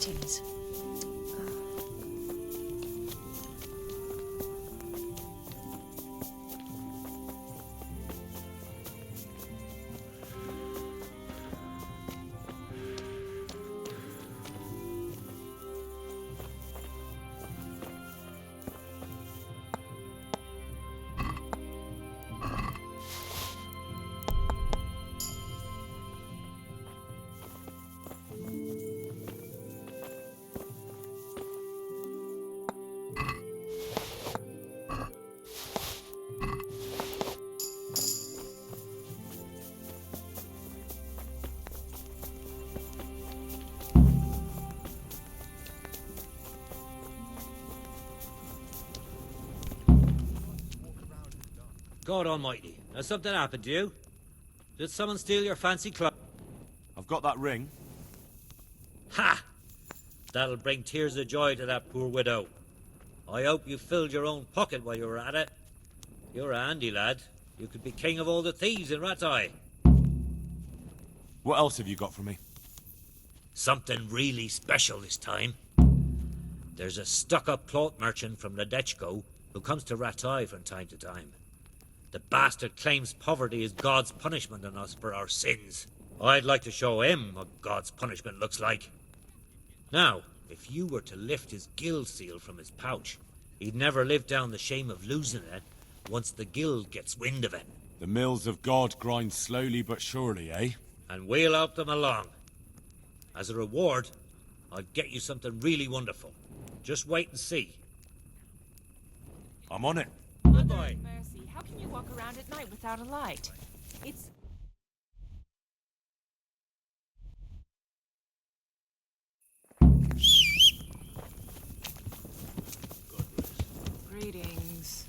Greetings. God almighty, has something happened to you? Did someone steal your fancy clothes? I've got that ring. Ha! That'll bring tears of joy to that poor widow. I hope you filled your own pocket while you were at it. You're a handy lad. You could be king of all the thieves in Rattay. What else have you got for me? Something really special this time. There's a stuck-up cloth merchant from Ledechko who comes to Rattay from time to time. The bastard claims poverty is God's punishment on us for our sins. I'd like to show him what God's punishment looks like. Now, if you were to lift his guild seal from his pouch, he'd never live down the shame of losing it once the guild gets wind of it. The mills of God grind slowly but surely, eh? And we'll help them along. As a reward, I'll get you something really wonderful. Just wait and see. I'm on it. Good boy. Mercy, how can you walk around at night without a light? It's... Greetings.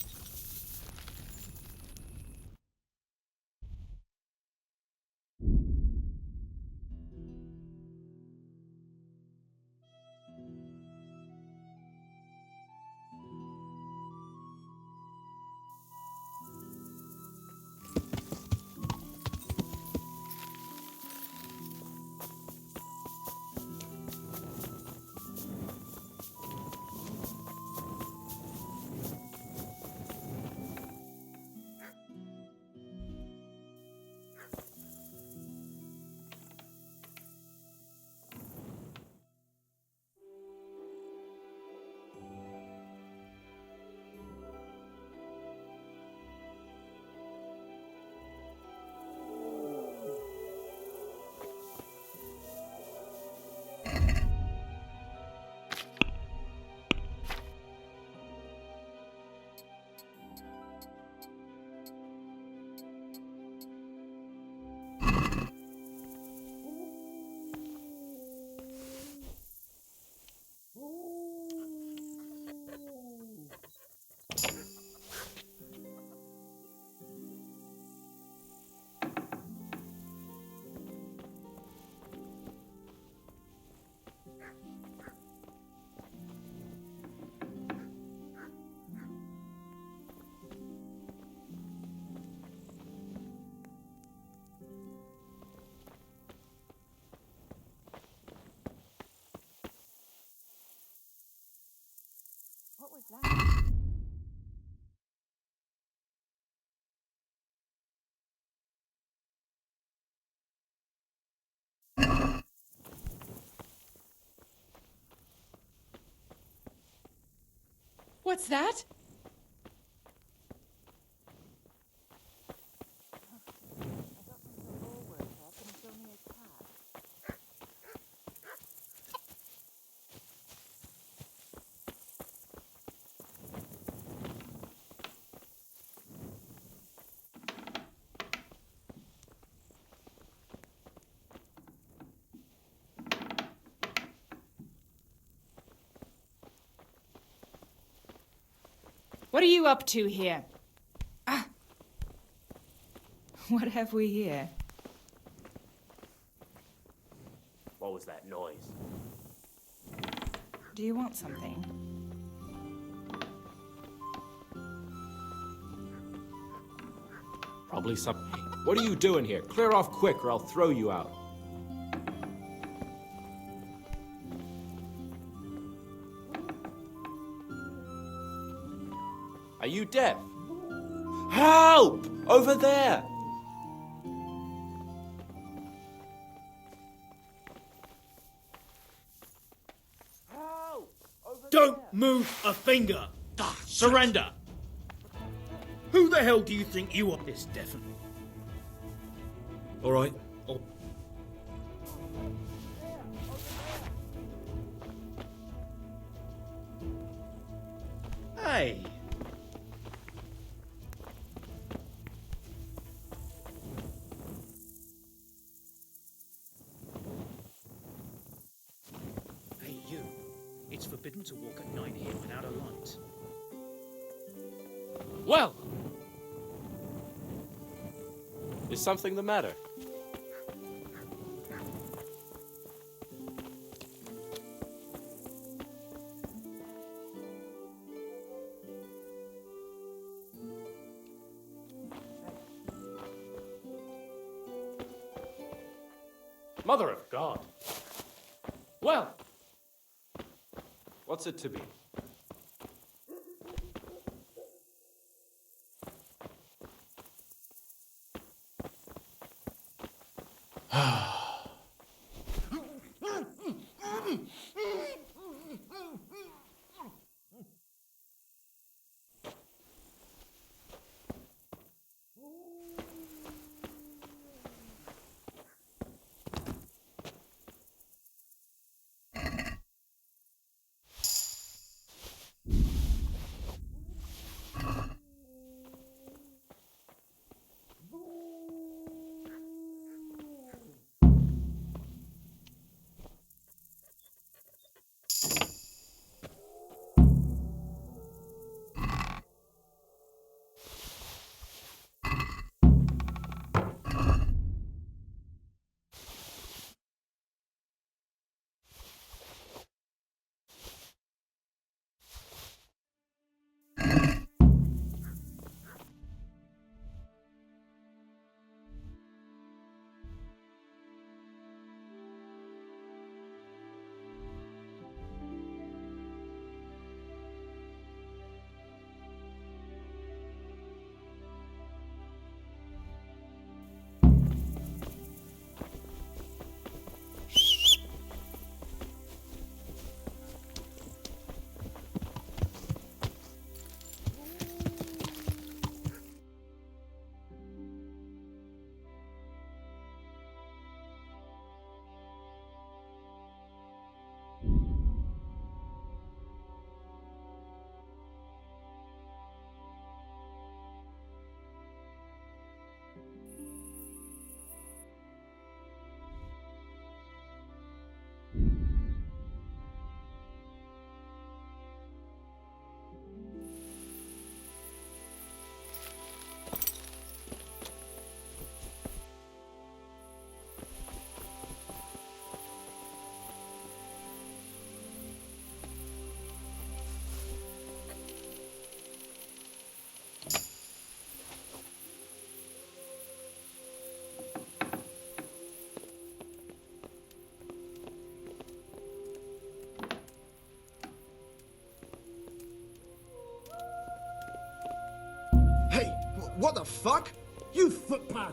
What was that? What's that? What are you up to here? Ah! What have we here? What was that noise? Do you want something? Probably some... What are you doing here? Clear off quick or I'll throw you out. Are you deaf? Help! Over there! Help! Over Don't there! move a finger! Surrender! Who the hell do you think you are? This definitely. Alright. Hey! Hey, you. It's forbidden to walk at night here without a light. Well! Is something the matter? Mother of God! Well! What's it to be? Hey, what the fuck? You footpad!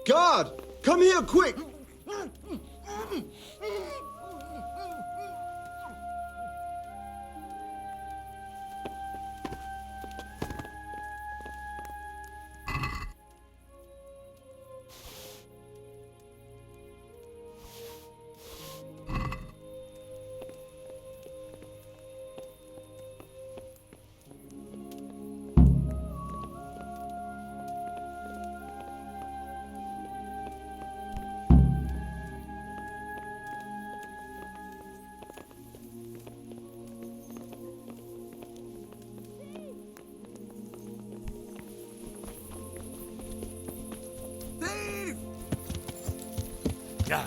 Guard! Come here, quick! Yeah.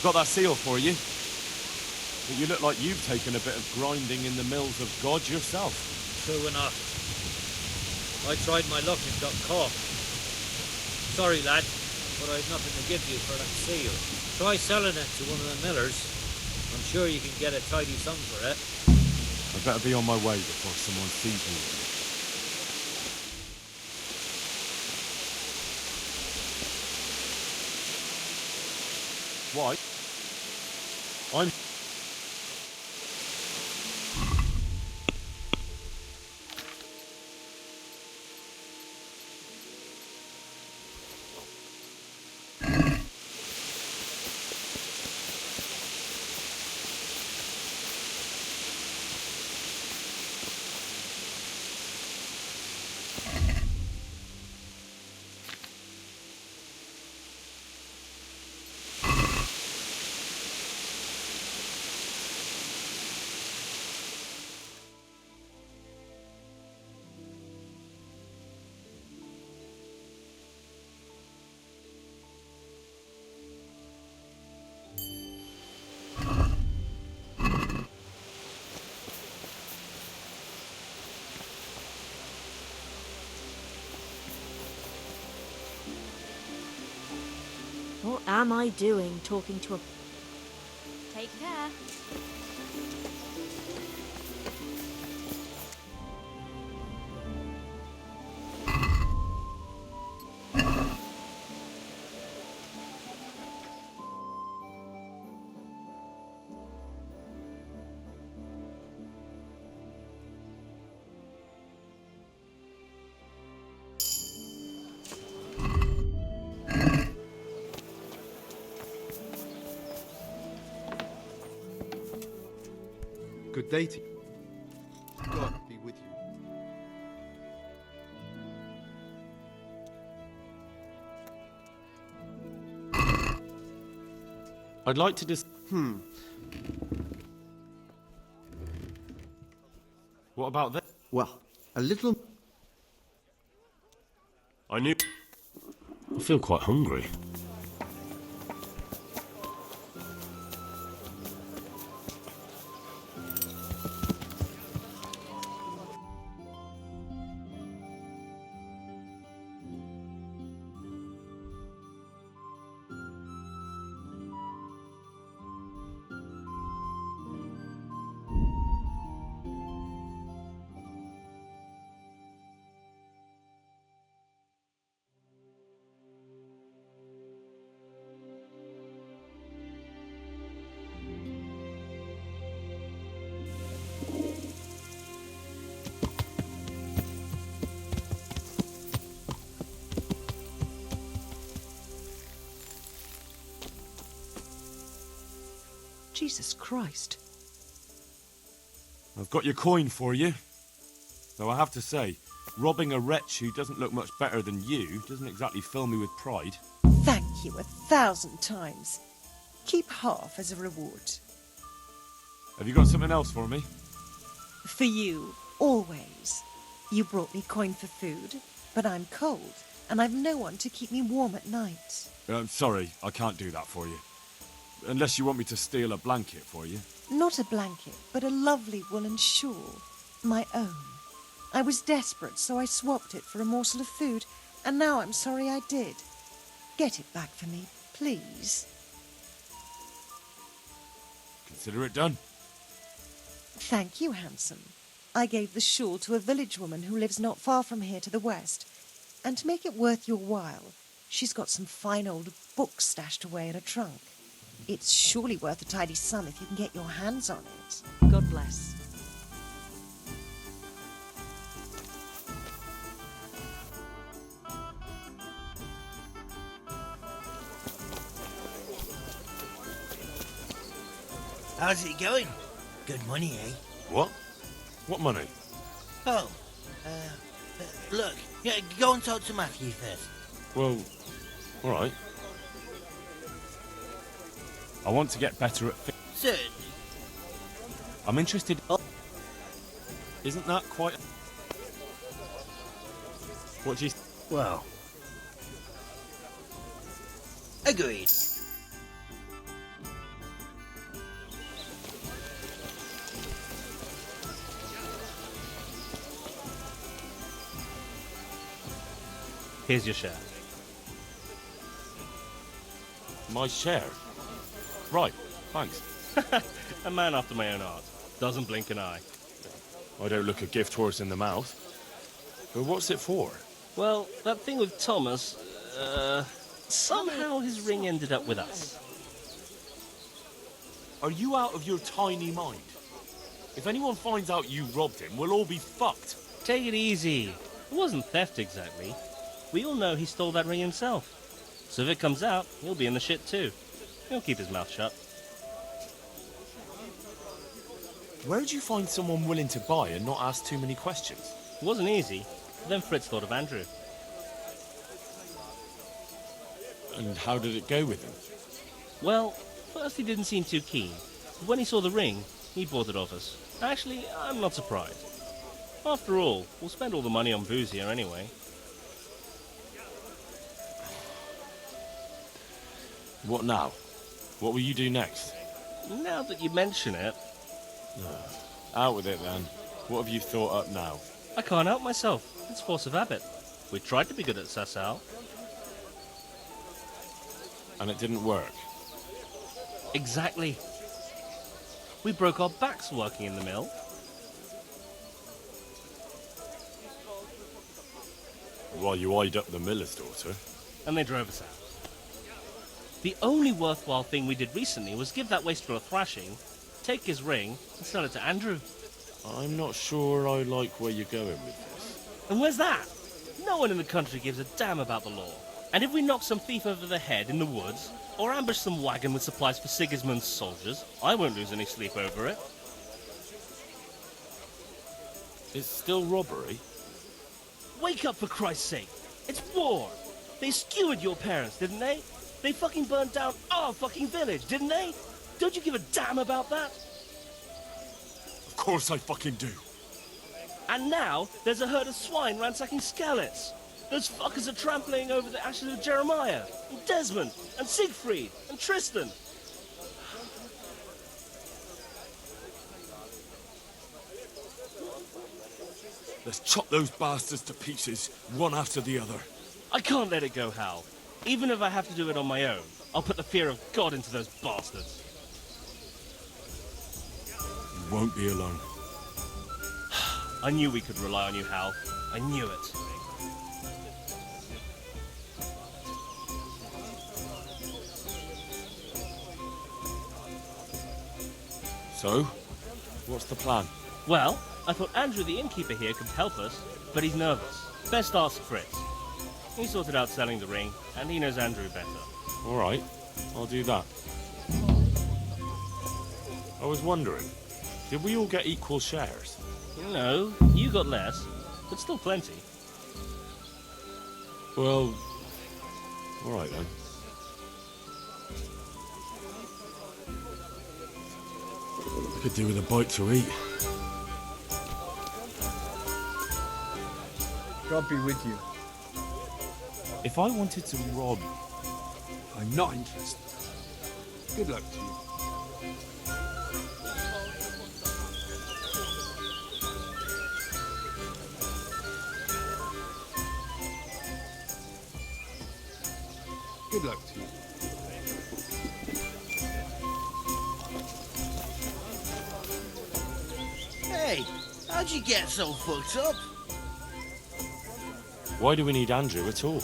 got that seal for you. But you look like you've taken a bit of grinding in the mills of God yourself. True enough. I tried my luck and got caught. Sorry, lad, but I've nothing to give you for that seal. Try selling it to one of the millers. I'm sure you can get a tidy sum for it. I better be on my way before someone sees me. Why? I'm... What am I doing talking to a... Take care. Good day to you. God be with you. I'd like to What about this? Well, a little... I feel quite hungry. Jesus Christ. I've got your coin for you. Though I have to say, robbing a wretch who doesn't look much better than you doesn't exactly fill me with pride. Thank you 1,000 times. Keep half as a reward. Have you got something else for me? For you, always. You brought me coin for food, but I'm cold, and I've no one to keep me warm at night. I'm sorry, I can't do that for you. Unless you want me to steal a blanket for you. Not a blanket, but a lovely woolen shawl. My own. I was desperate, so I swapped it for a morsel of food, and now I'm sorry I did. Get it back for me, please. Consider it done. Thank you, handsome. I gave the shawl to a village woman who lives not far from here to the west. And to make it worth your while, she's got some fine old books stashed away in a trunk. It's surely worth a tidy sum if you can get your hands on it. God bless. How's it going? Good money, eh? What? What money? Oh, look, yeah, go and talk to Matthew first. Well, all right. I want to get better at... Certainly. I'm interested... Oh. Isn't that quite... What do you... Well... Agreed. Here's your share. My share? Right, thanks. A man after my own heart. Doesn't blink an eye. I don't look a gift horse in the mouth. But what's it for? Well, that thing with Thomas, somehow his ring ended up with us. Are you out of your tiny mind? If anyone finds out you robbed him, we'll all be fucked. Take it easy. It wasn't theft exactly. We all know he stole that ring himself. So if it comes out, he'll be in the shit too. He'll keep his mouth shut. Where'd you find someone willing to buy and not ask too many questions? It wasn't easy. Then Fritz thought of Andrew. And how did it go with him? Well, first he didn't seem too keen. But when he saw the ring, he bought it off us. Actually, I'm not surprised. After all, we'll spend all the money on booze here anyway. What now? What will you do next? Now that you mention it... Out with it then. What have you thought up now? I can't help myself. It's force of habit. We tried to be good at Sassau. And it didn't work? Exactly. We broke our backs working in the mill. While you eyed up the miller's daughter? And they drove us out. The only worthwhile thing we did recently was give that wastrel a thrashing, take his ring, and sell it to Andrew. I'm not sure I like where you're going with this. And where's that? No one in the country gives a damn about the law. And if we knock some thief over the head in the woods, or ambush some wagon with supplies for Sigismund's soldiers, I won't lose any sleep over it. It's still robbery? Wake up, for Christ's sake! It's war! They skewered your parents, didn't they? They fucking burned down our fucking village, didn't they? Don't you give a damn about that? Of course I fucking do. And now, there's a herd of swine ransacking Skalitz. Those fuckers are trampling over the ashes of Jeremiah, and Desmond, and Siegfried, and Tristan. Let's chop those bastards to pieces, one after the other. I can't let it go, Hal. Even if I have to do it on my own, I'll put the fear of God into those bastards. You won't be alone. I knew we could rely on you, Hal. I knew it. So, what's the plan? Well, I thought Andrew the innkeeper here could help us, but he's nervous. Best ask Fritz. He sorted out selling the ring, and he knows Andrew better. All right, I'll do that. I was wondering, did we all get equal shares? No, you got less, but still plenty. Well, all right then. I could do with a bite to eat. God be with you. If I wanted to rob... I'm not interested. Good luck to you. Good luck to you. Hey, how'd you get so fucked up? Why do we need Andrew at all?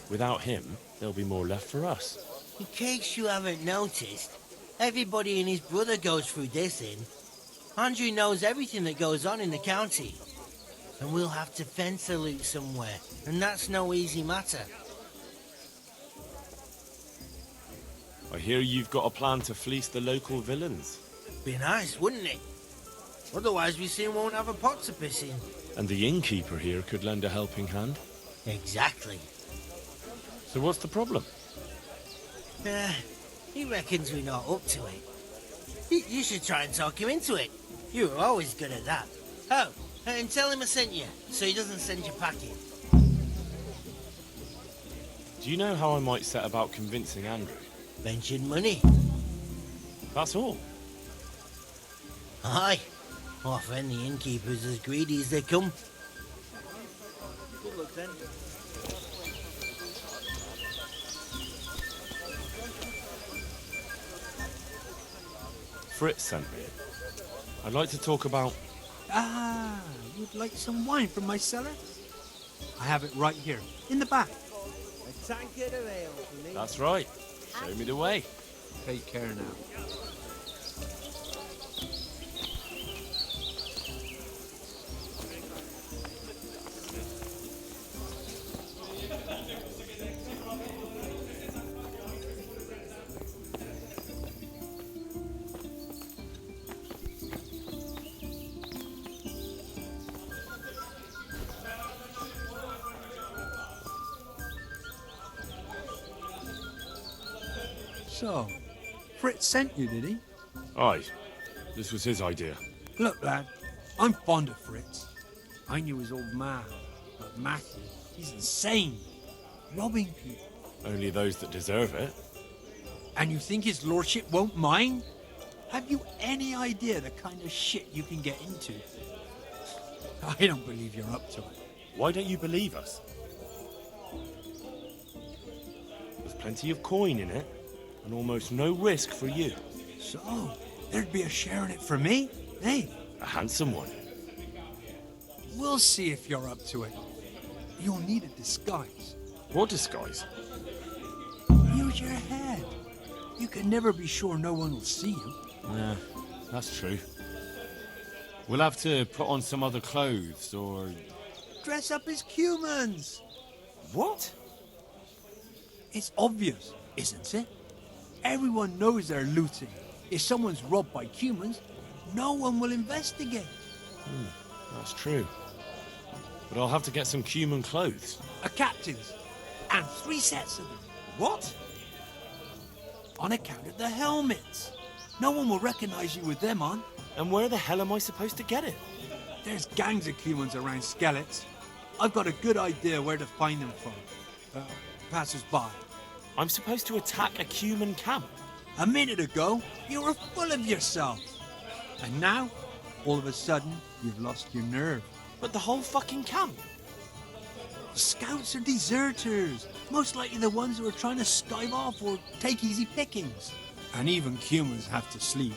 Without him, there'll be more left for us. In case you haven't noticed, everybody and his brother goes through this inn. Andrew knows everything that goes on in the county. And we'll have to fence the loot somewhere, and that's no easy matter. I hear you've got a plan to fleece the local villains. Be nice, wouldn't it? Otherwise we soon won't have a pot to piss in. And the innkeeper here could lend a helping hand. Exactly. So what's the problem? He reckons we're not up to it. You should try and talk him into it. You were always good at that. Oh, and tell him I sent you, so he doesn't send you packing. Do you know how I might set about convincing Andrew? Mention money. That's all. Aye. Our friendly innkeeper's as greedy as they come. Good luck then. Fritz sent me. I'd like to talk about... Ah, you'd like some wine from my cellar? I have it right here, in the back. A tankard of ale for me. That's right. Show me the way. Take care now. So, Fritz sent you, did he? Aye. This was his idea. Look, lad, I'm fond of Fritz. I knew his old man, but Matthew, he's insane. Robbing people. Only those that deserve it. And you think his lordship won't mind? Have you any idea the kind of shit you can get into? I don't believe you're up to it. Why don't you believe us? There's plenty of coin in it, and almost no risk for you. So, there'd be a share in it for me, eh? A handsome one. We'll see if you're up to it. You'll need a disguise. What disguise? Use your head. You can never be sure no one will see you. Yeah, that's true. We'll have to put on some other clothes, or... Dress up as Cumans. What? It's obvious, isn't it? Everyone knows they're looting. If someone's robbed by Cumans, no one will investigate. That's true. But I'll have to get some Cuman clothes. A captain's. And 3 sets of them. What? On account of the helmets. No one will recognize you with them on. And where the hell am I supposed to get it? There's gangs of Cumans around Skalitz. I've got a good idea where to find them from. Passers-by. I'm supposed to attack a Cuman camp. A minute ago, you were full of yourself. And now, all of a sudden, you've lost your nerve. But the whole fucking camp. Scouts are deserters. Most likely the ones who are trying to skive off or take easy pickings. And even Cumans have to sleep.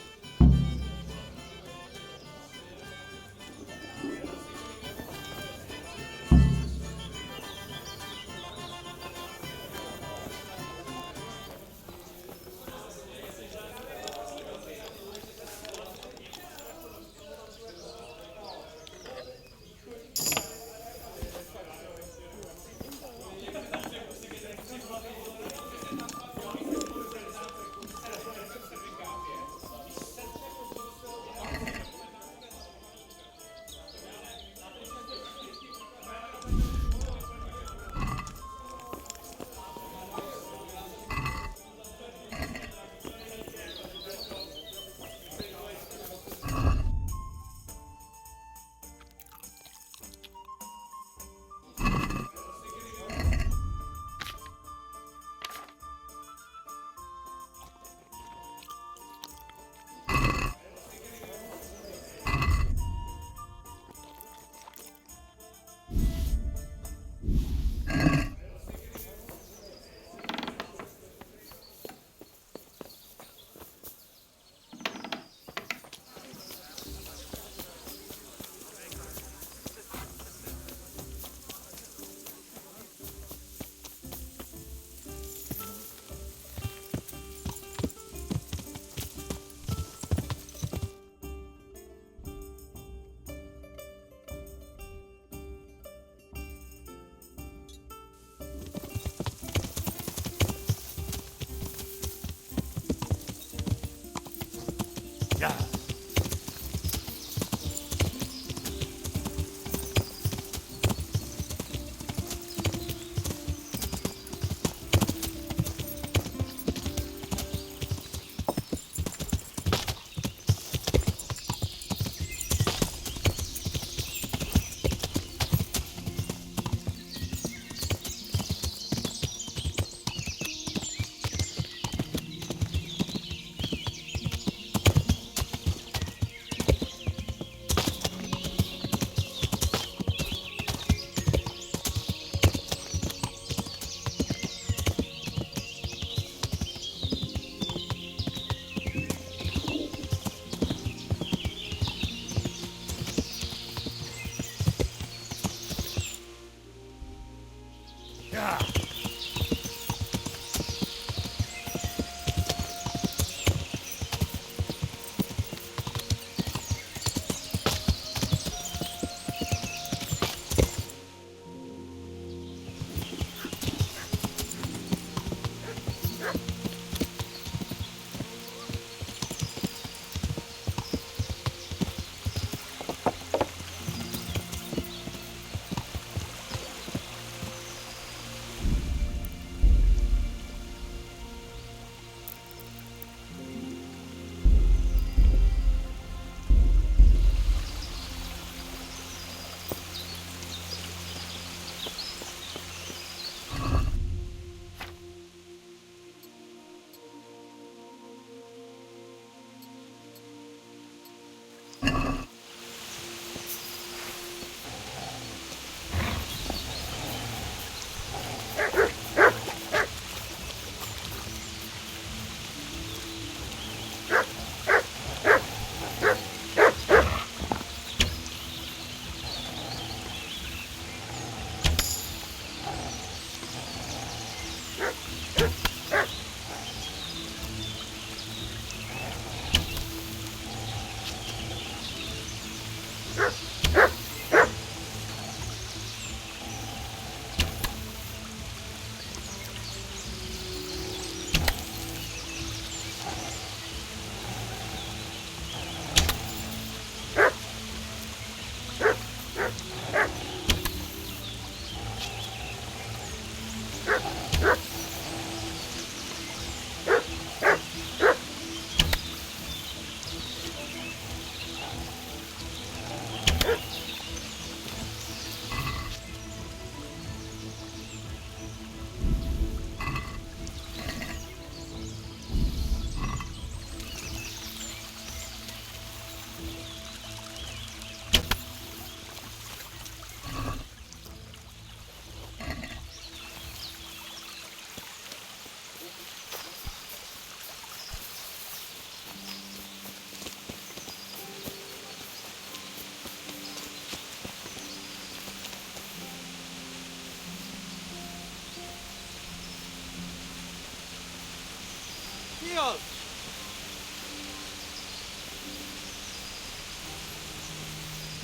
Mi az?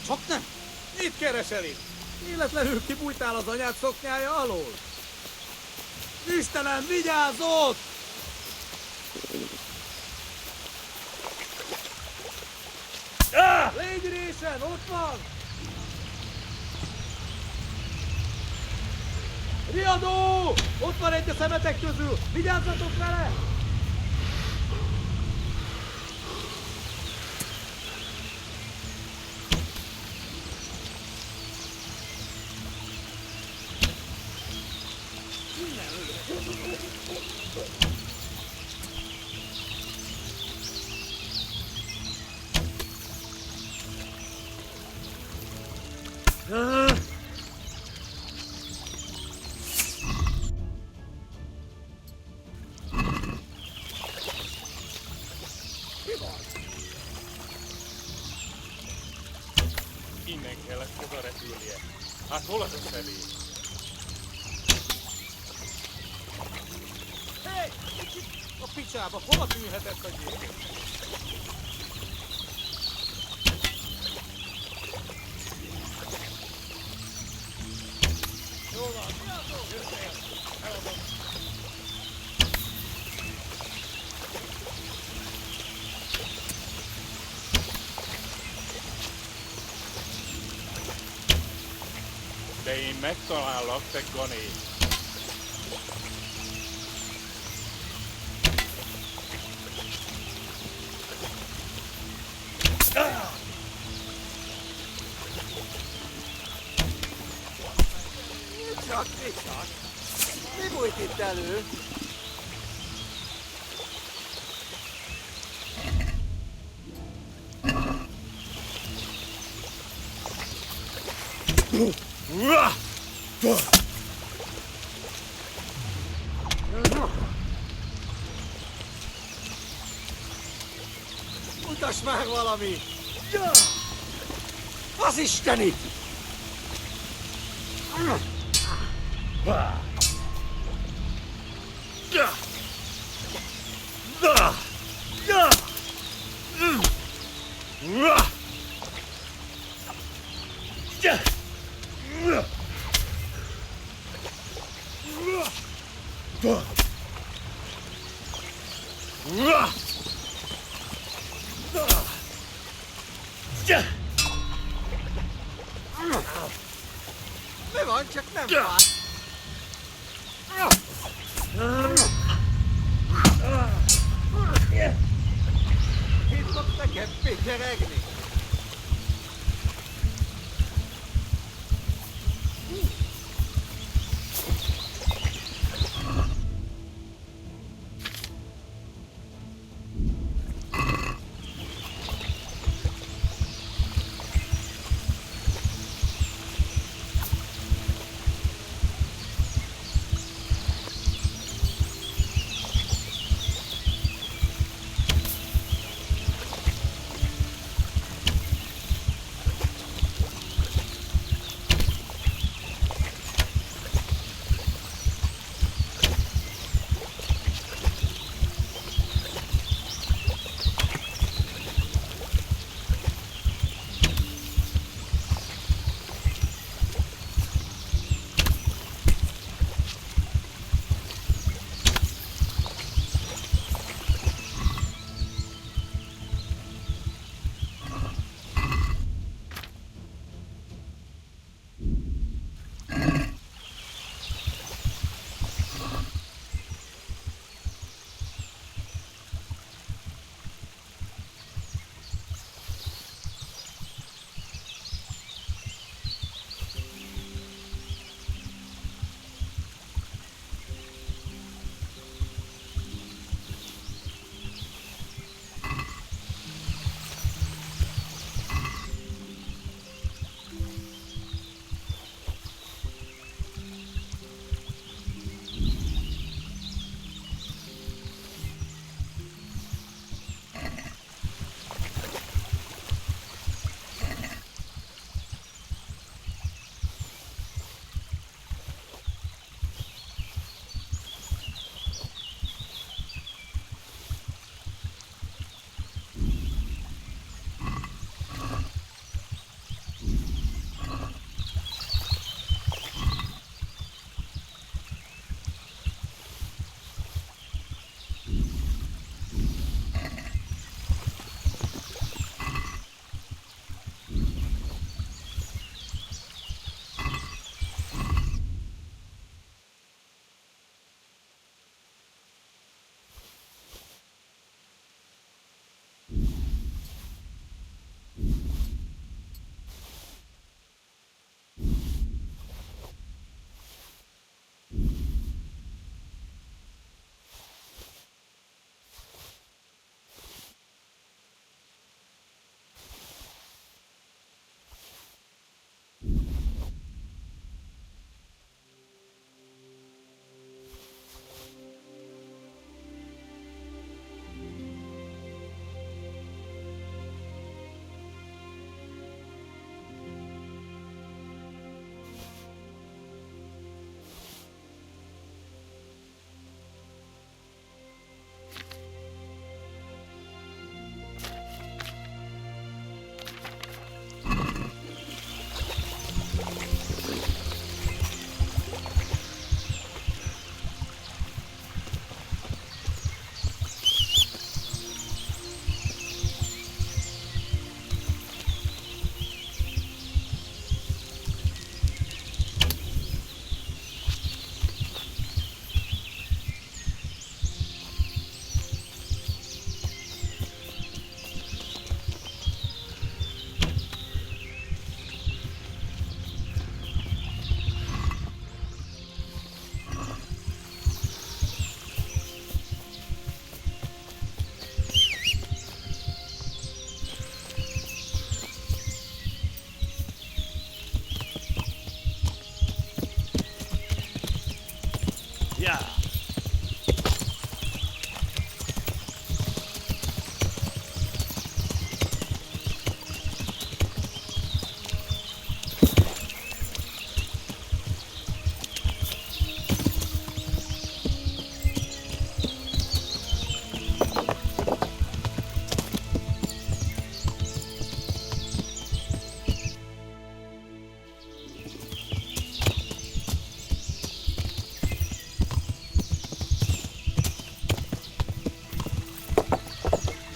Csak nem! Mit keresel itt? Véletlenül kibújtál az anyád szoknyája alól? Istenem, vigyázz ott! Légy résen, ott van! Riadó! Ott van egy a szemetek közül! Vigyázzatok vele! Innen kellett oda repülnie. Hát hol az a személy? Hé! A picsába, hova tűnhetett a gép? Jól van, mi az ó? Jöttél! Eladom! De én megtalállak, te gané! Csak! Mi bújt itt elő? Mutass már valami! Az istenit! Mi van, csak nem fáj. Itt fog neked pityeregni.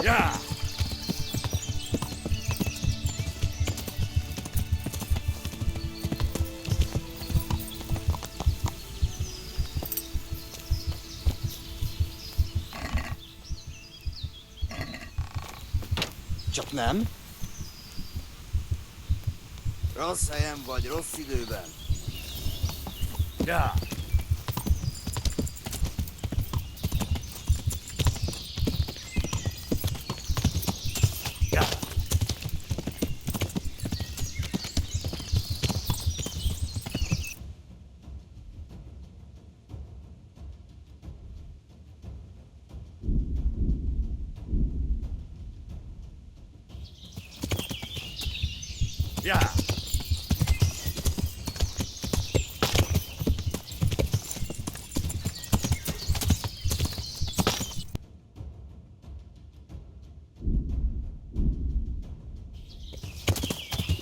Yeah. Csak nem? Rossz helyen vagy, rossz időben. Yeah. Yeah.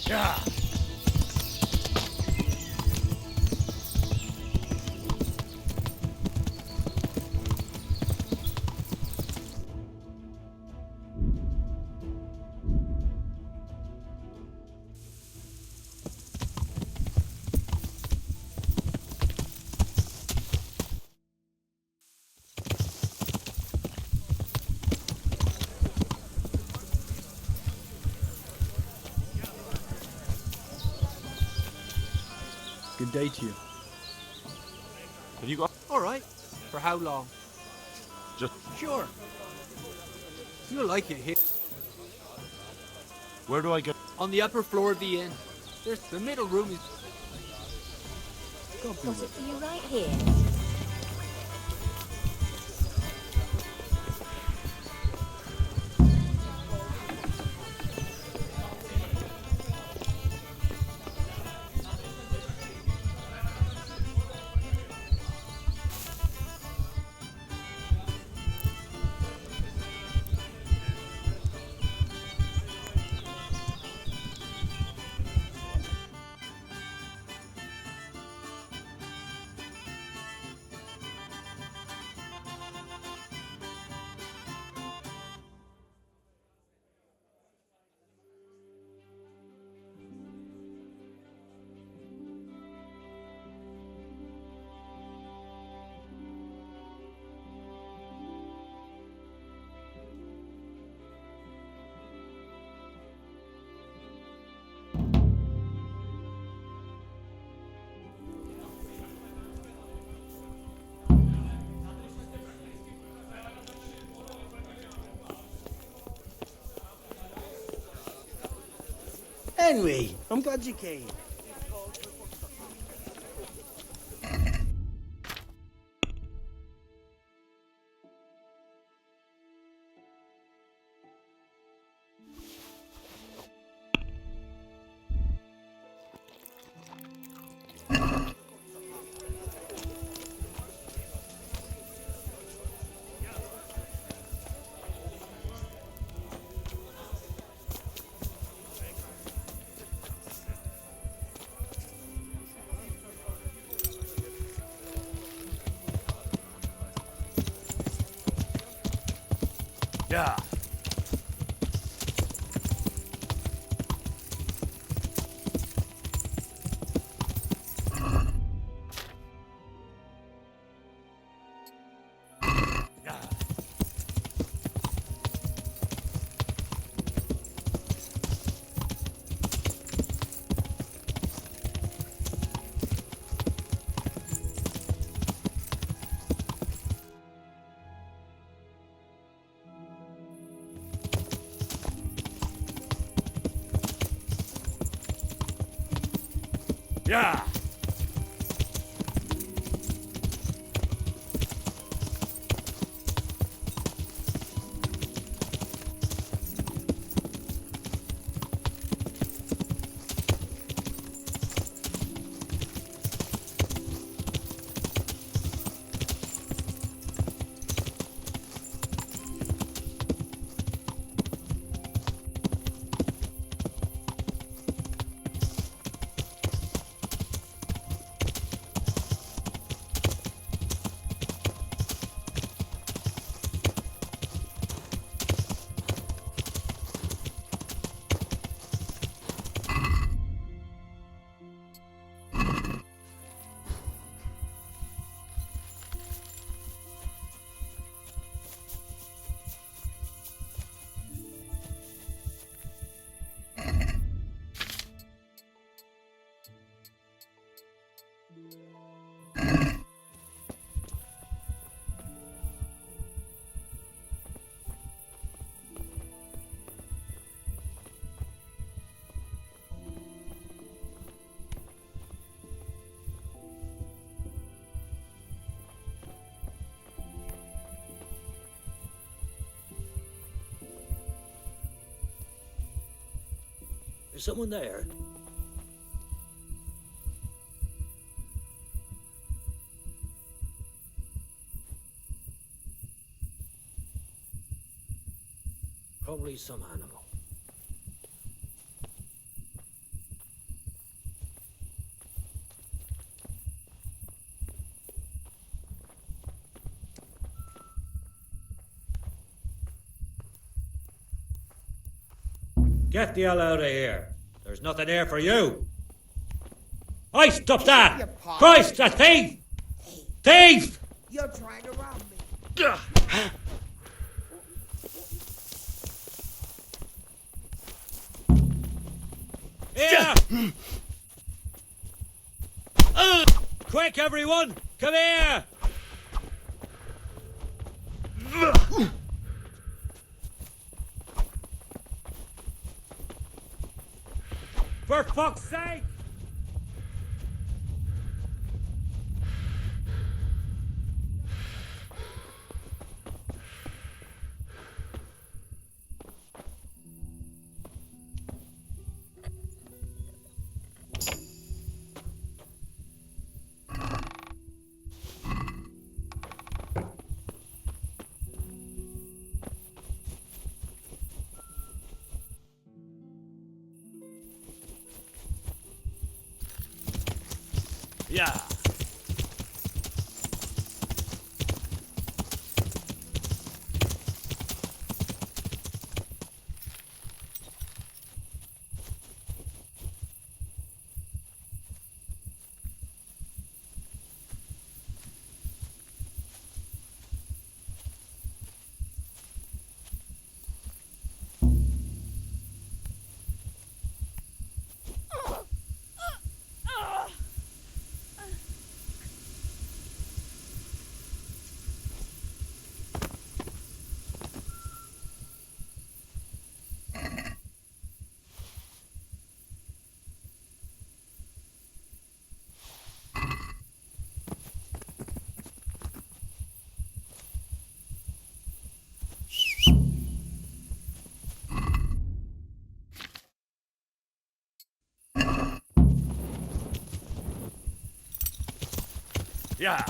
Yeah. Good day to you. Have you got... All right. For how long? Just... Sure. You'll like it here. Where do I go? On the upper floor of the inn. There's the middle room is... Was it for you right here? Henry, I'm glad you came. Yeah. Yeah. Is someone there? Probably some animal. Get the hell out of here. There's nothing here for you. I stop that! Christ, a thief! Thief! You're trying to rob me. Here! Quick, everyone! Come here! For fuck's sake! Yeah. Yeah.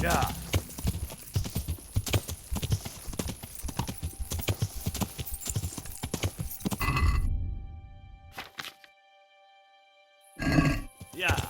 Yeah. Yeah.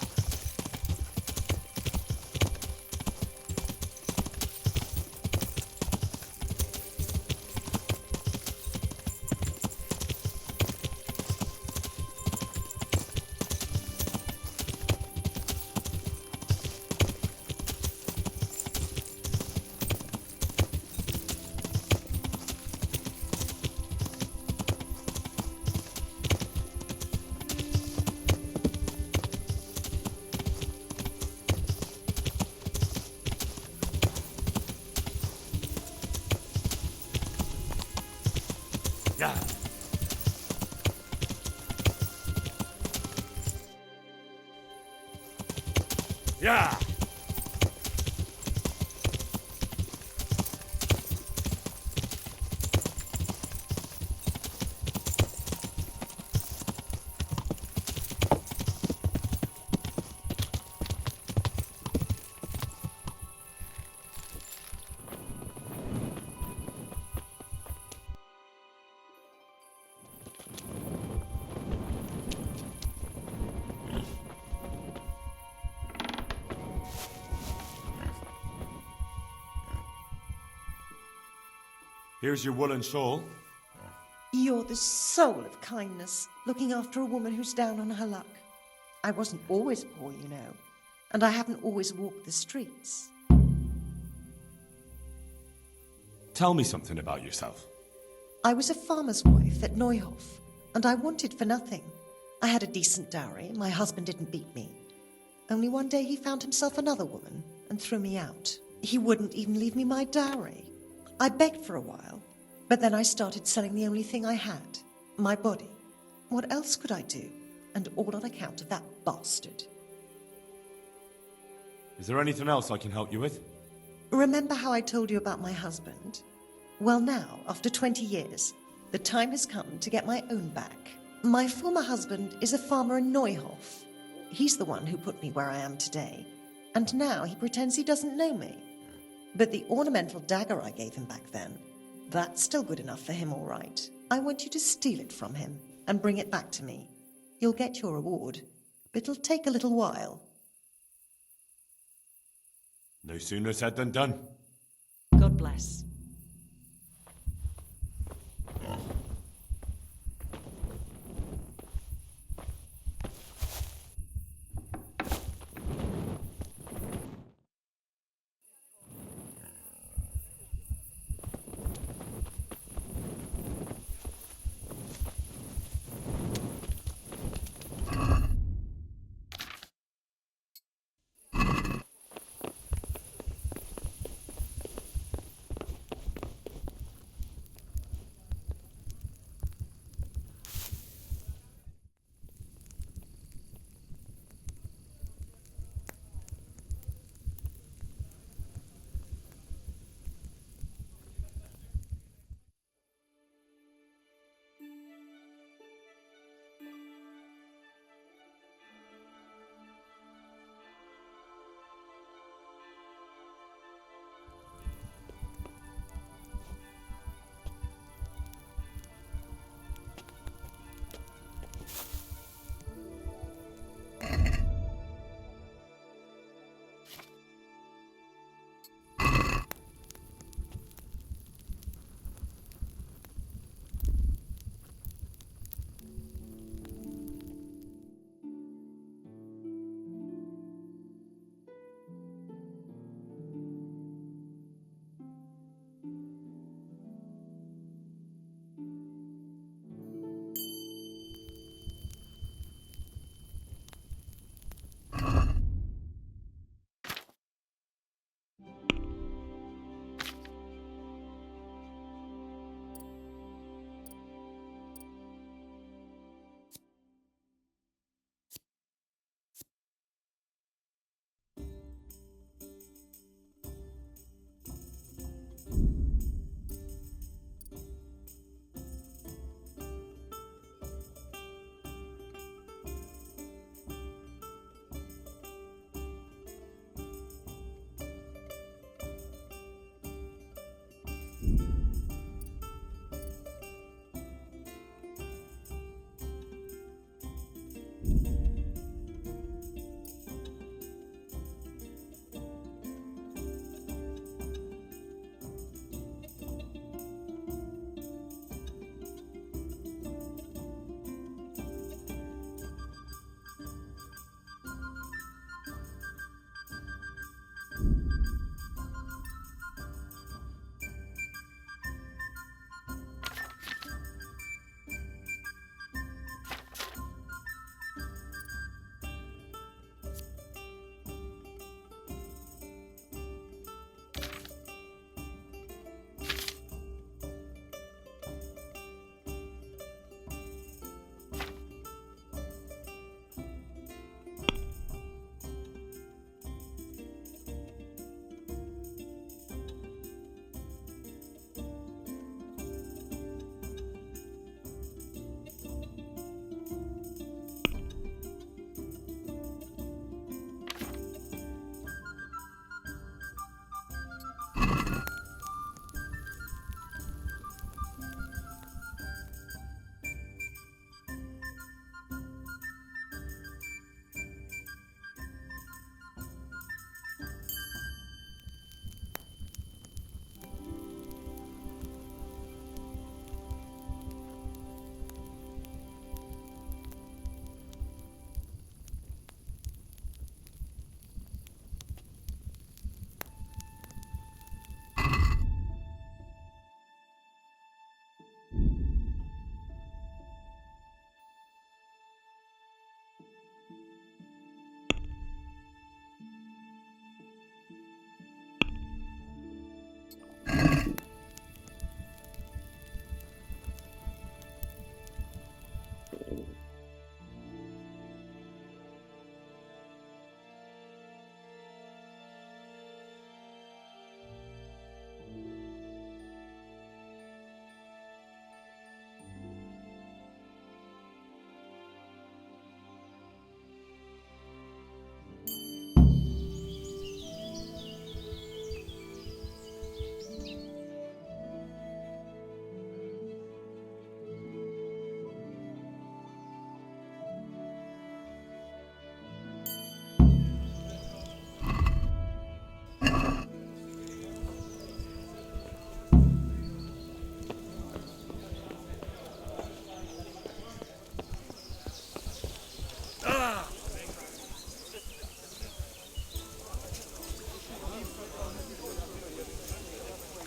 Yeah. Yeah. Here's your woolen shawl. You're the soul of kindness, looking after a woman who's down on her luck. I wasn't always poor, you know, and I haven't always walked the streets. Tell me something about yourself. I was a farmer's wife at Neuhof, and I wanted for nothing. I had a decent dowry, my husband didn't beat me. Only one day he found himself another woman and threw me out. He wouldn't even leave me my dowry. I begged for a while, but then I started selling the only thing I had, my body. What else could I do? And all on account of that bastard. Is there anything else I can help you with? Remember how I told you about my husband? Well now, after 20 years, the time has come to get my own back. My former husband is a farmer in Neuhof. He's the one who put me where I am today, and now he pretends he doesn't know me. But the ornamental dagger I gave him back then, that's still good enough for him, all right. I want you to steal it from him and bring it back to me. You'll get your reward, but it'll take a little while. No sooner said than done. God bless.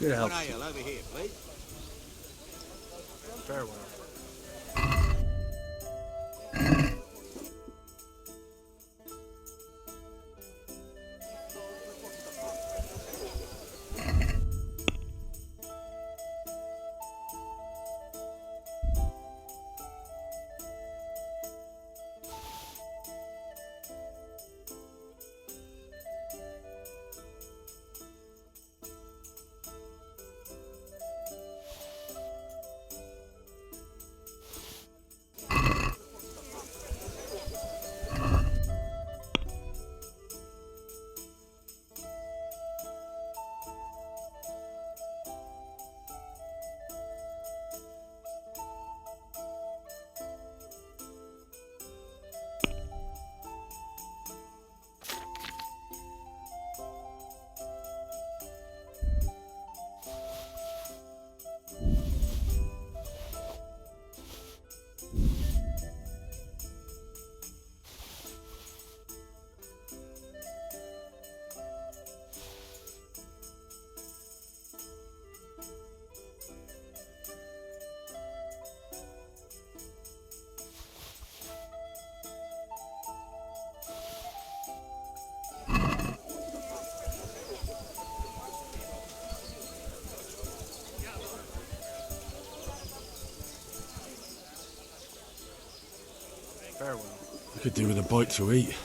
Good help. One ale over here, please. Farewell. Farewell. I could do with a bite to eat.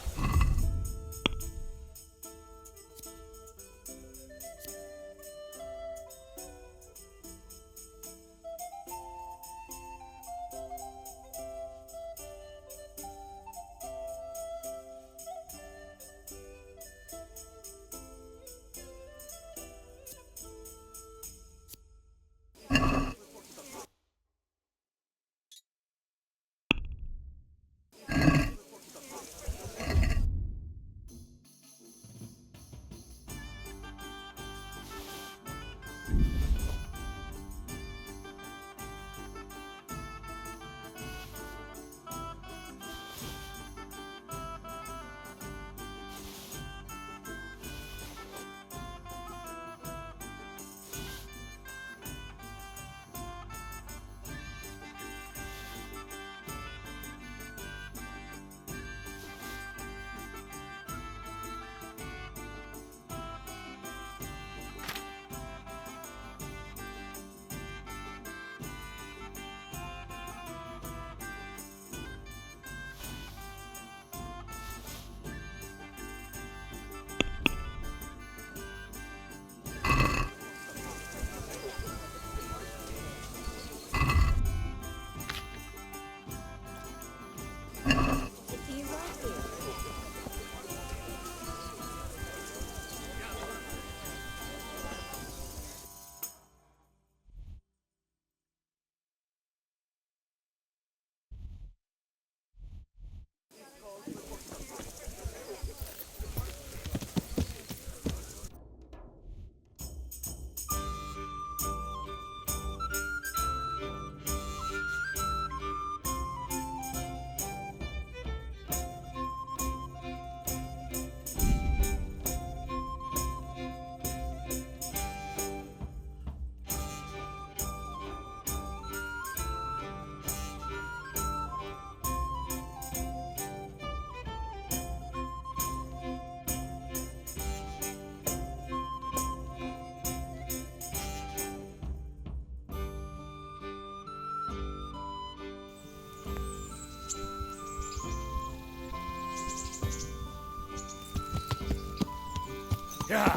Yeah.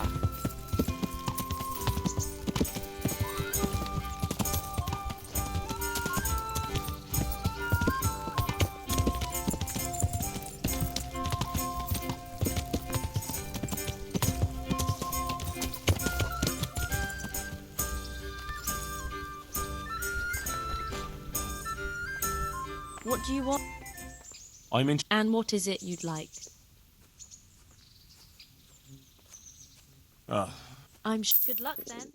What do you want? I'm in. And what is it you'd like? Good luck then.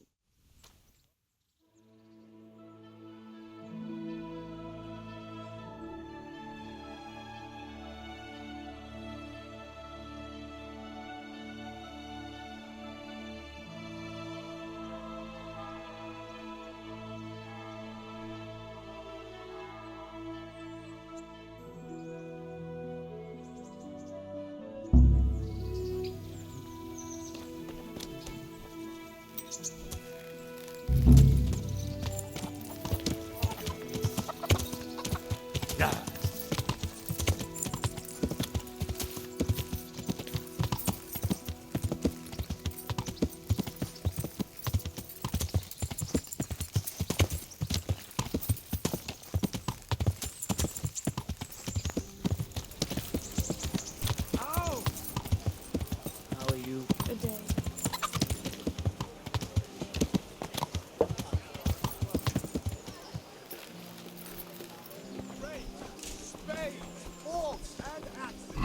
How are you? Good day. Spades, forks, and axes.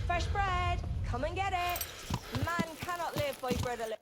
Fresh bread! Come and get it! Man cannot live by bread alone.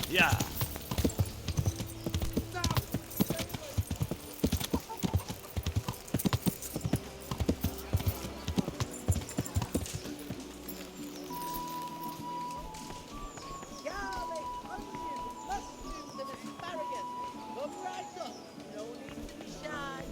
Yeah. Garlic, onions, mushrooms, and asparagus. Come right up. No need to be shy.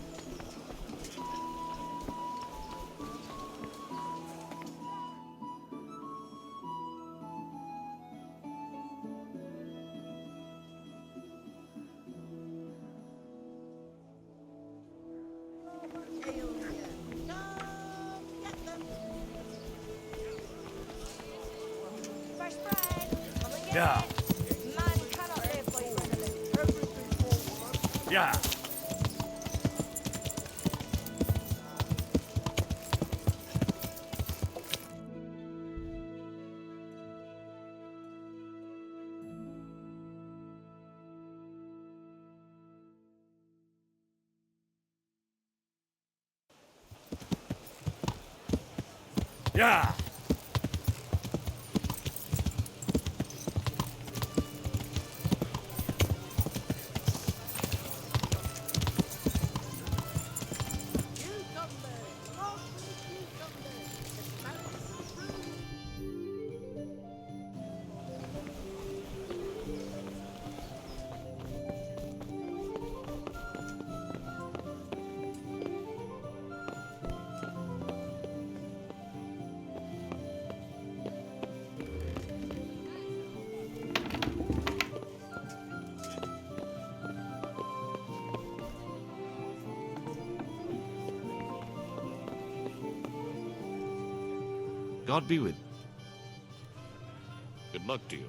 Fresh bread. Come and get Yeah. it. Man cannot live by readily. Yeah. Yeah. God be with you. Good luck to you.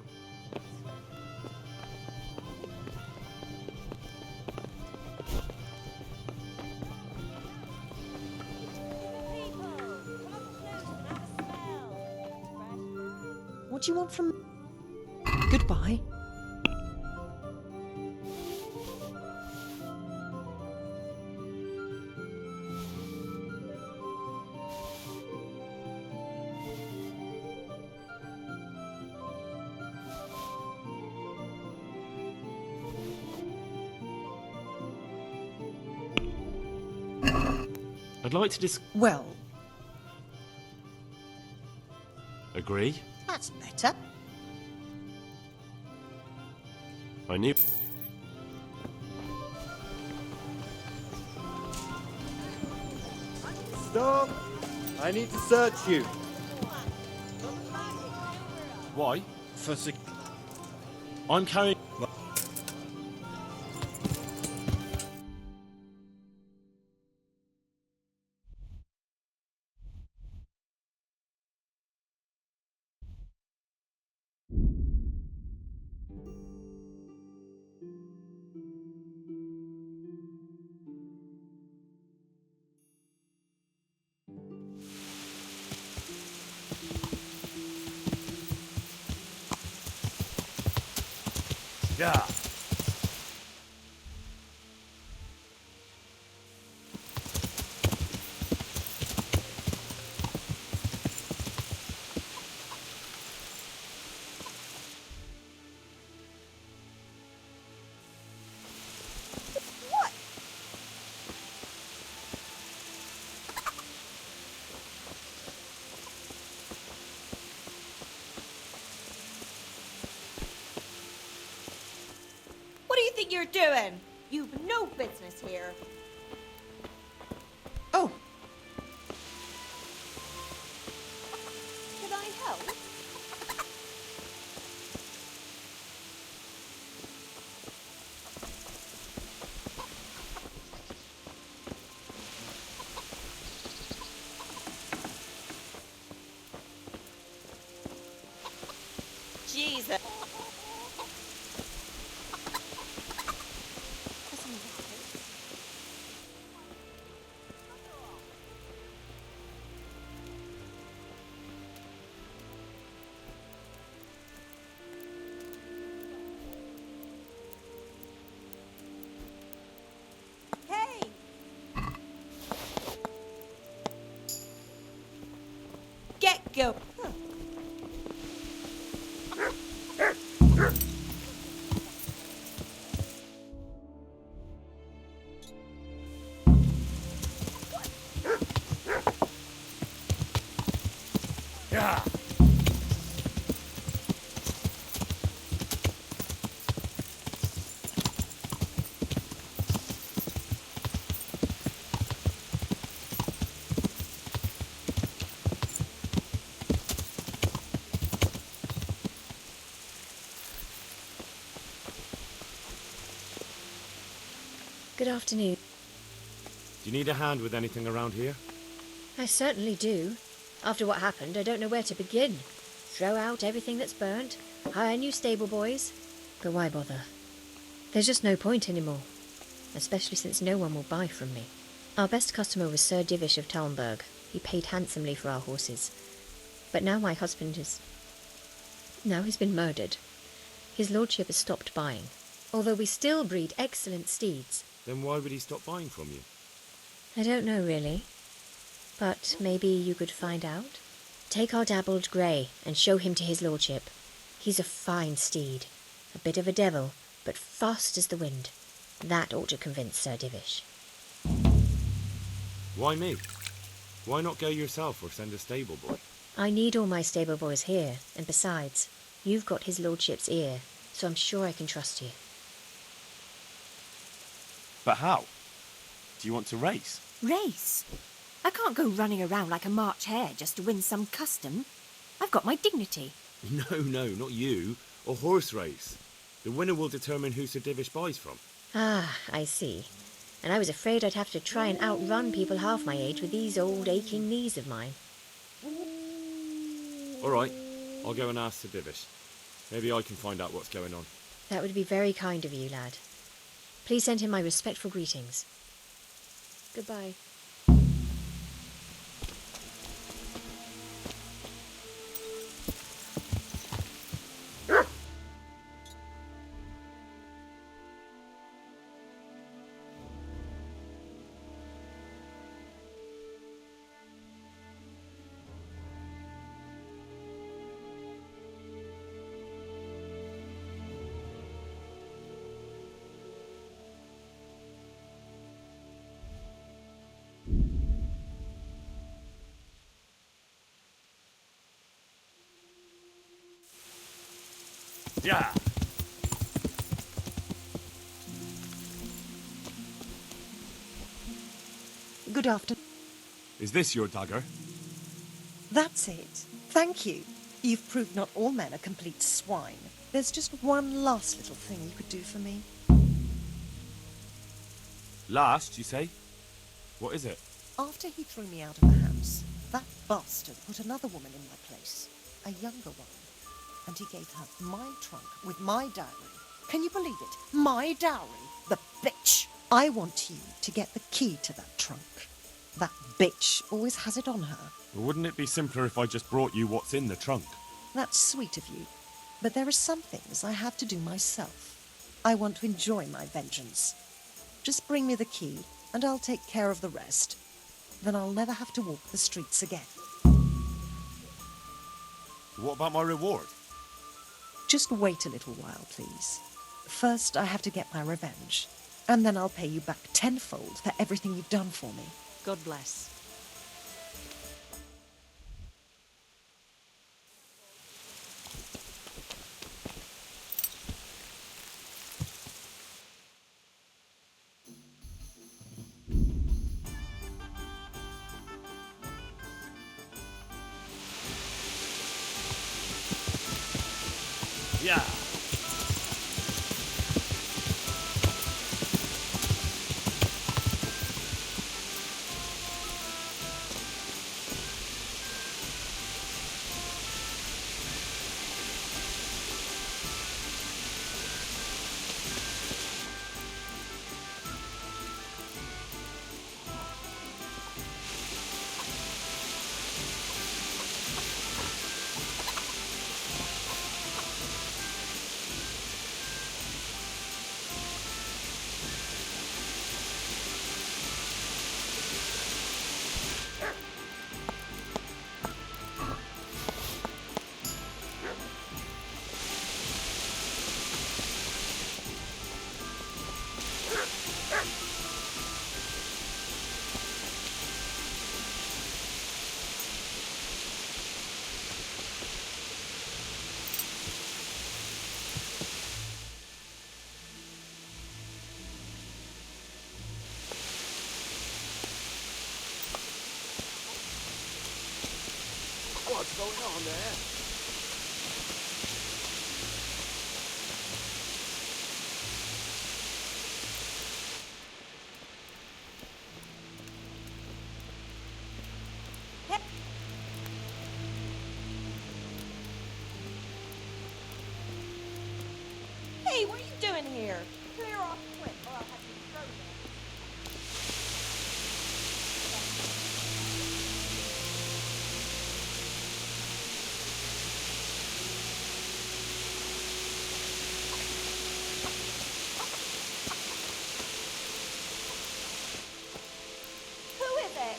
What do you want from... Goodbye. I'd like to Well, Agree? that's better. I knew... Stop! I need to search you. Why? For I'm carrying... Yeah. What do you think you're doing? You've no business here. Oh, Can I help? Jesus. Hey! Get go. Huh. Yeah. Good afternoon. Do you need a hand with anything around here? I certainly do. After what happened, I don't know where to begin. Throw out everything that's burnt, hire new stable boys. But why bother? There's just no point anymore, especially since no one will buy from me. Our best customer was Sir Divish of Talmberg. He paid handsomely for our horses. But now my husband is... Now he's been murdered. His lordship has stopped buying, although we still breed excellent steeds. Then why would he stop buying from you? I don't know, really. But maybe you could find out? Take our dabbled grey and show him to his lordship. He's a fine steed. A bit of a devil, but fast as the wind. That ought to convince Sir Divish. Why me? Why not go yourself or send a stable boy? I need all my stable boys here, and besides, you've got his lordship's ear, so I'm sure I can trust you. But how? Do you want to race? Race? I can't go running around like a March hare just to win some custom. I've got my dignity. No, not you. A horse race. The winner will determine who Sir Divish buys from. Ah, I see. And I was afraid I'd have to try and outrun people half my age with these old aching knees of mine. All right, I'll go and ask Sir Divish. Maybe I can find out what's going on. That would be very kind of you, lad. Please send him my respectful greetings. Goodbye. Yeah. good afternoon. Is this your dagger? That's it. Thank you. You've proved not all men are complete swine. There's just one last little thing you could do for me. Last, you say? What is it? After he threw me out of the house, that bastard put another woman in my place, a younger one. And he gave her my trunk with my dowry. Can you believe it? My dowry? The bitch! I want you to get the key to that trunk. That bitch always has it on her. Well, wouldn't it be simpler if I just brought you what's in the trunk? That's sweet of you. But there are some things I have to do myself. I want to enjoy my vengeance. Just bring me the key, and I'll take care of the rest. Then I'll never have to walk the streets again. What about my reward? Just wait a little while, please. First, I have to get my revenge, and then I'll pay you back tenfold for everything you've done for me. God bless. Yeah. What's going on there? Hey, what are you doing here? Clear off quick, or I'll have you thrown there. Who is it?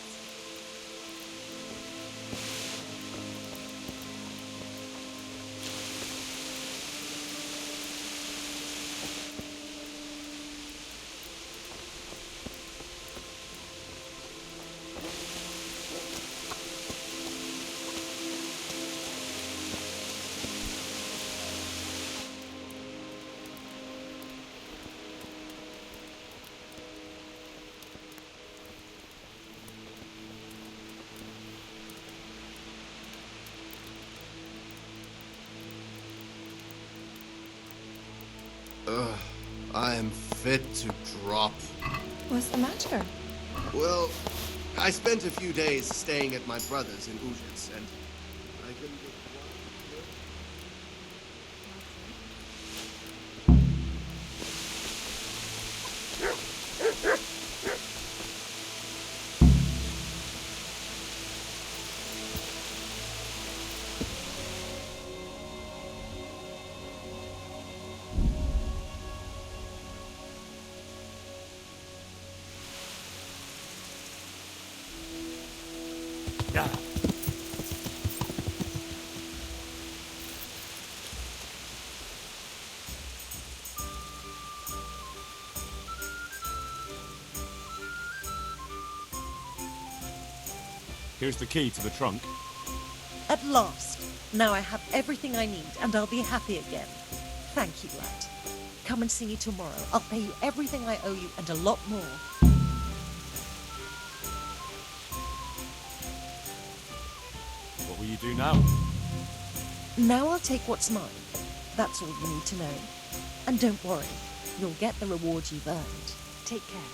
Ugh, I am fit to drop. What's the matter? Well, I spent a few days staying at my brother's in Ujits, and I couldn't get Yeah. Here's the key to the trunk. At last! Now I have everything I need, and I'll be happy again. Thank you, lad. Come and see me tomorrow. I'll pay you everything I owe you, and a lot more. What will you do now? Now I'll take what's mine. That's all you need to know. And don't worry, you'll get the reward you've earned. Take care.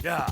Yeah.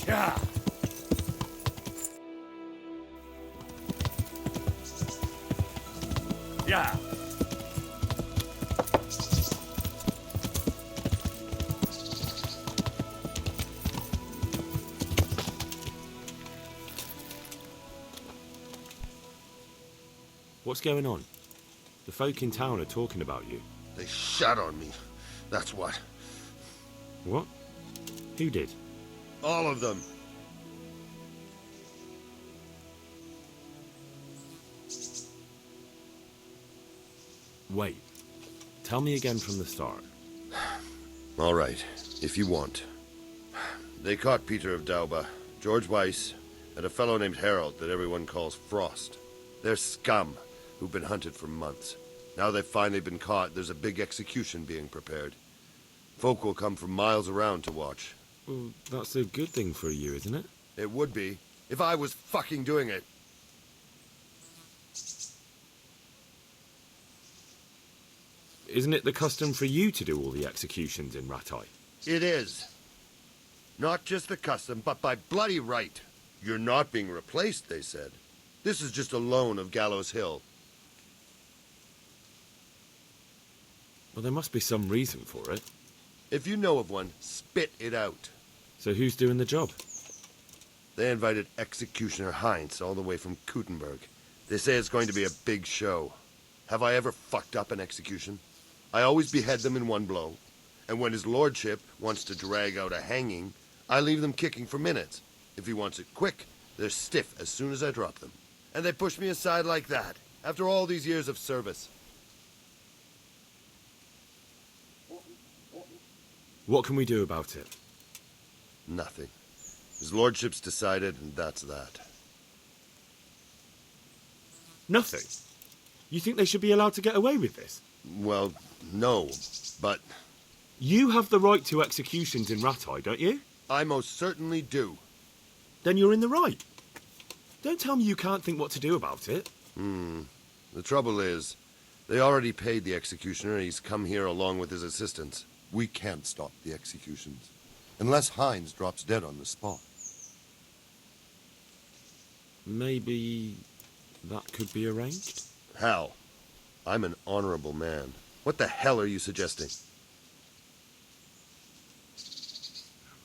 Yeah. Yeah. What's going on? The folk in town are talking about you. They shot on me. That's what. What? Who did? All of them. Wait. Tell me again from the start. All right, if you want. They caught Peter of Dauba, George Weiss, and a fellow named Harold that everyone calls Frost. They're scum who've been hunted for months. Now they've finally been caught, there's a big execution being prepared. Folk will come from miles around to watch. Well, that's a good thing for you, isn't it? It would be, if I was fucking doing it. Isn't it the custom for you to do all the executions in Rattay? It is. Not just the custom, but by bloody right. You're not being replaced, they said. This is just a loan of Gallows Hill. Well, there must be some reason for it. If you know of one, spit it out. So who's doing the job? They invited Executioner Heinz all the way from Kuttenberg. They say it's going to be a big show. Have I ever fucked up an execution? I always behead them in one blow. And when his lordship wants to drag out a hanging, I leave them kicking for minutes. If he wants it quick, they're stiff as soon as I drop them. And they push me aside like that, after all these years of service. What can we do about it? Nothing. His lordship's decided, and that's that. Nothing? You think they should be allowed to get away with this? Well, no, but... You have the right to executions in Rattay, don't you? I most certainly do. Then you're in the right. Don't tell me you can't think what to do about it. The trouble is, they already paid the executioner and he's come here along with his assistants. We can't stop the executions, unless Heinz drops dead on the spot. Maybe that could be arranged? How? I'm an honorable man. What the hell are you suggesting?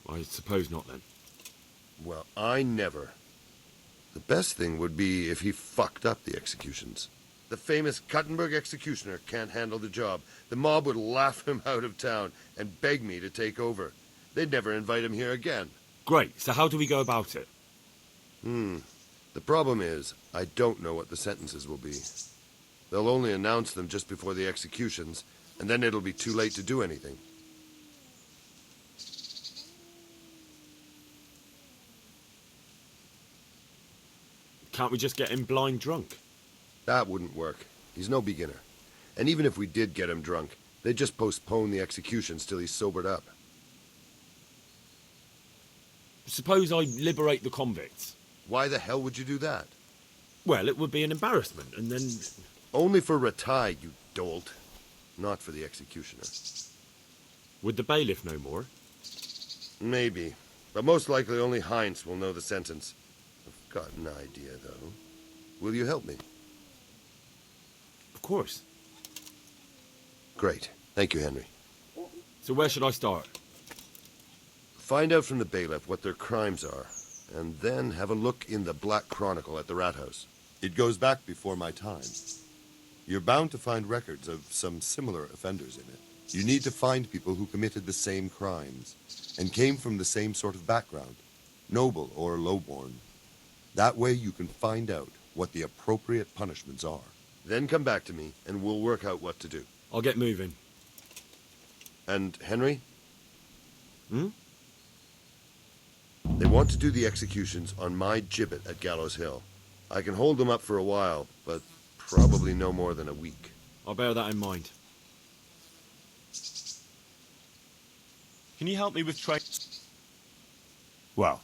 I suppose not, then. Well, I never. The best thing would be if he fucked up the executions. The famous Kuttenberg executioner can't handle the job. The mob would laugh him out of town and beg me to take over. They'd never invite him here again. Great, so how do we go about it? The problem is, I don't know what the sentences will be. They'll only announce them just before the executions, and then it'll be too late to do anything. Can't we just get him blind drunk? That wouldn't work. He's no beginner. And even if we did get him drunk, they'd just postpone the executions till he's sobered up. Suppose I liberate the convicts. Why the hell would you do that? Well, it would be an embarrassment, and then... Only for Rattay, you dolt. Not for the executioner. Would the bailiff know more? Maybe. But most likely only Heinz will know the sentence. I've got an idea, though. Will you help me? Of course. Great. Thank you, Henry. So where should I start? Find out from the bailiff what their crimes are, and then have a look in the Black Chronicle at the Rat House. It goes back before my time. You're bound to find records of some similar offenders in it. You need to find people who committed the same crimes and came from the same sort of background, noble or lowborn. That way you can find out what the appropriate punishments are. Then come back to me, and we'll work out what to do. I'll get moving. And Henry? Hmm? They want to do the executions on my gibbet at Gallows Hill. I can hold them up for a while, but probably no more than a week. I'll bear that in mind. Can you help me with trade? Well,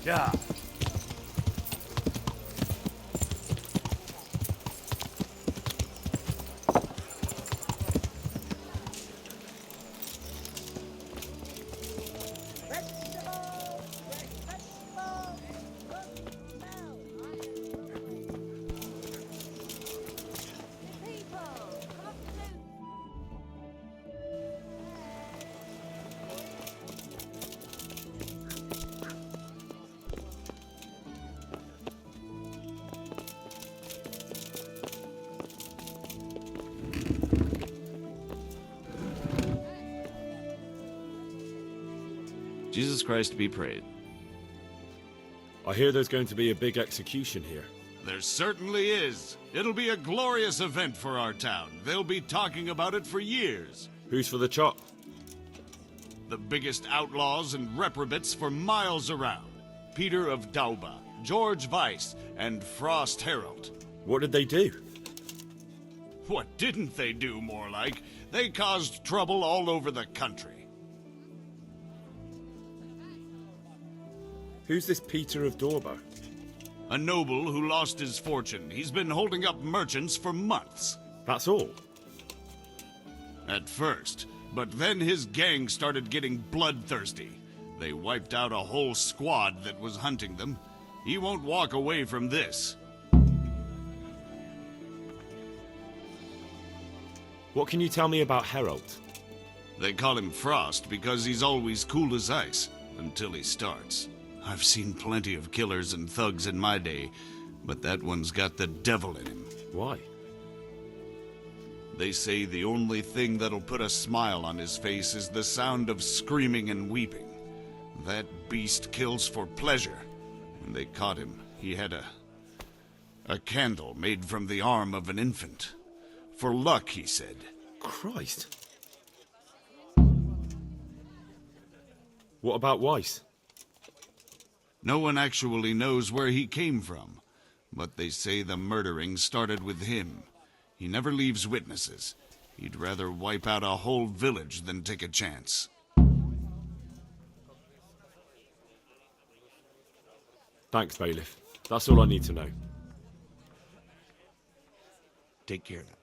yeah. Jesus Christ be praised. I hear there's going to be a big execution here. There certainly is. It'll be a glorious event for our town. They'll be talking about it for years. Who's for the chop? The biggest outlaws and reprobates for miles around. Peter of Dauba, George Weiss, and Frost Herald. What did they do? What didn't they do, more like? They caused trouble all over the country. Who's this Peter of Dauba? A noble who lost his fortune. He's been holding up merchants for months. That's all? At first, but then his gang started getting bloodthirsty. They wiped out a whole squad that was hunting them. He won't walk away from this. What can you tell me about Herald? They call him Frost because he's always cool as ice, until he starts. I've seen plenty of killers and thugs in my day, but that one's got the devil in him. Why? They say the only thing that'll put a smile on his face is the sound of screaming and weeping. That beast kills for pleasure. When they caught him, he had a candle made from the arm of an infant. For luck, he said. Christ. What about Weiss? No one actually knows where he came from, but they say the murdering started with him. He never leaves witnesses. He'd rather wipe out a whole village than take a chance. Thanks, Bailiff. That's all I need to know. Take care of that.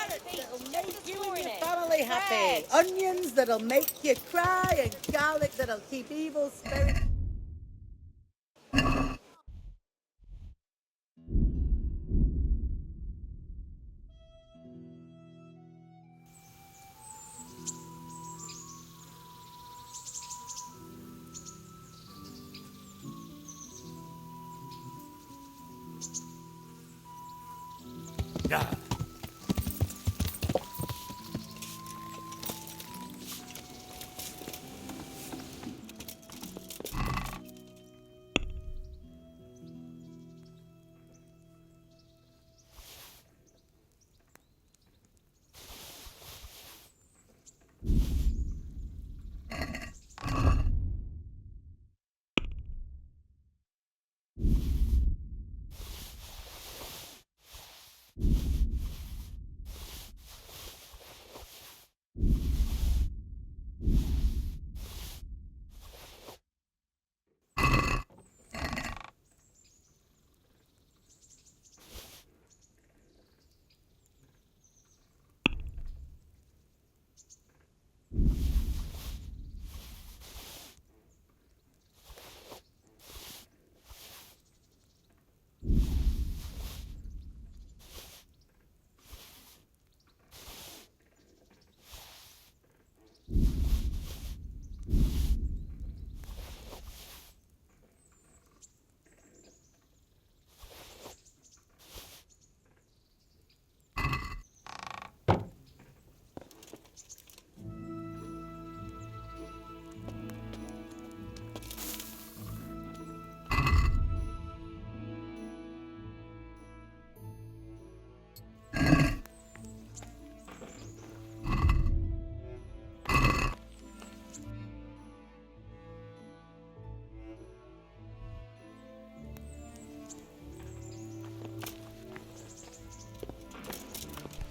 Carrots that'll make you and your family happy. Onions that'll make you cry, and garlic that'll keep evil spirits. Yeah.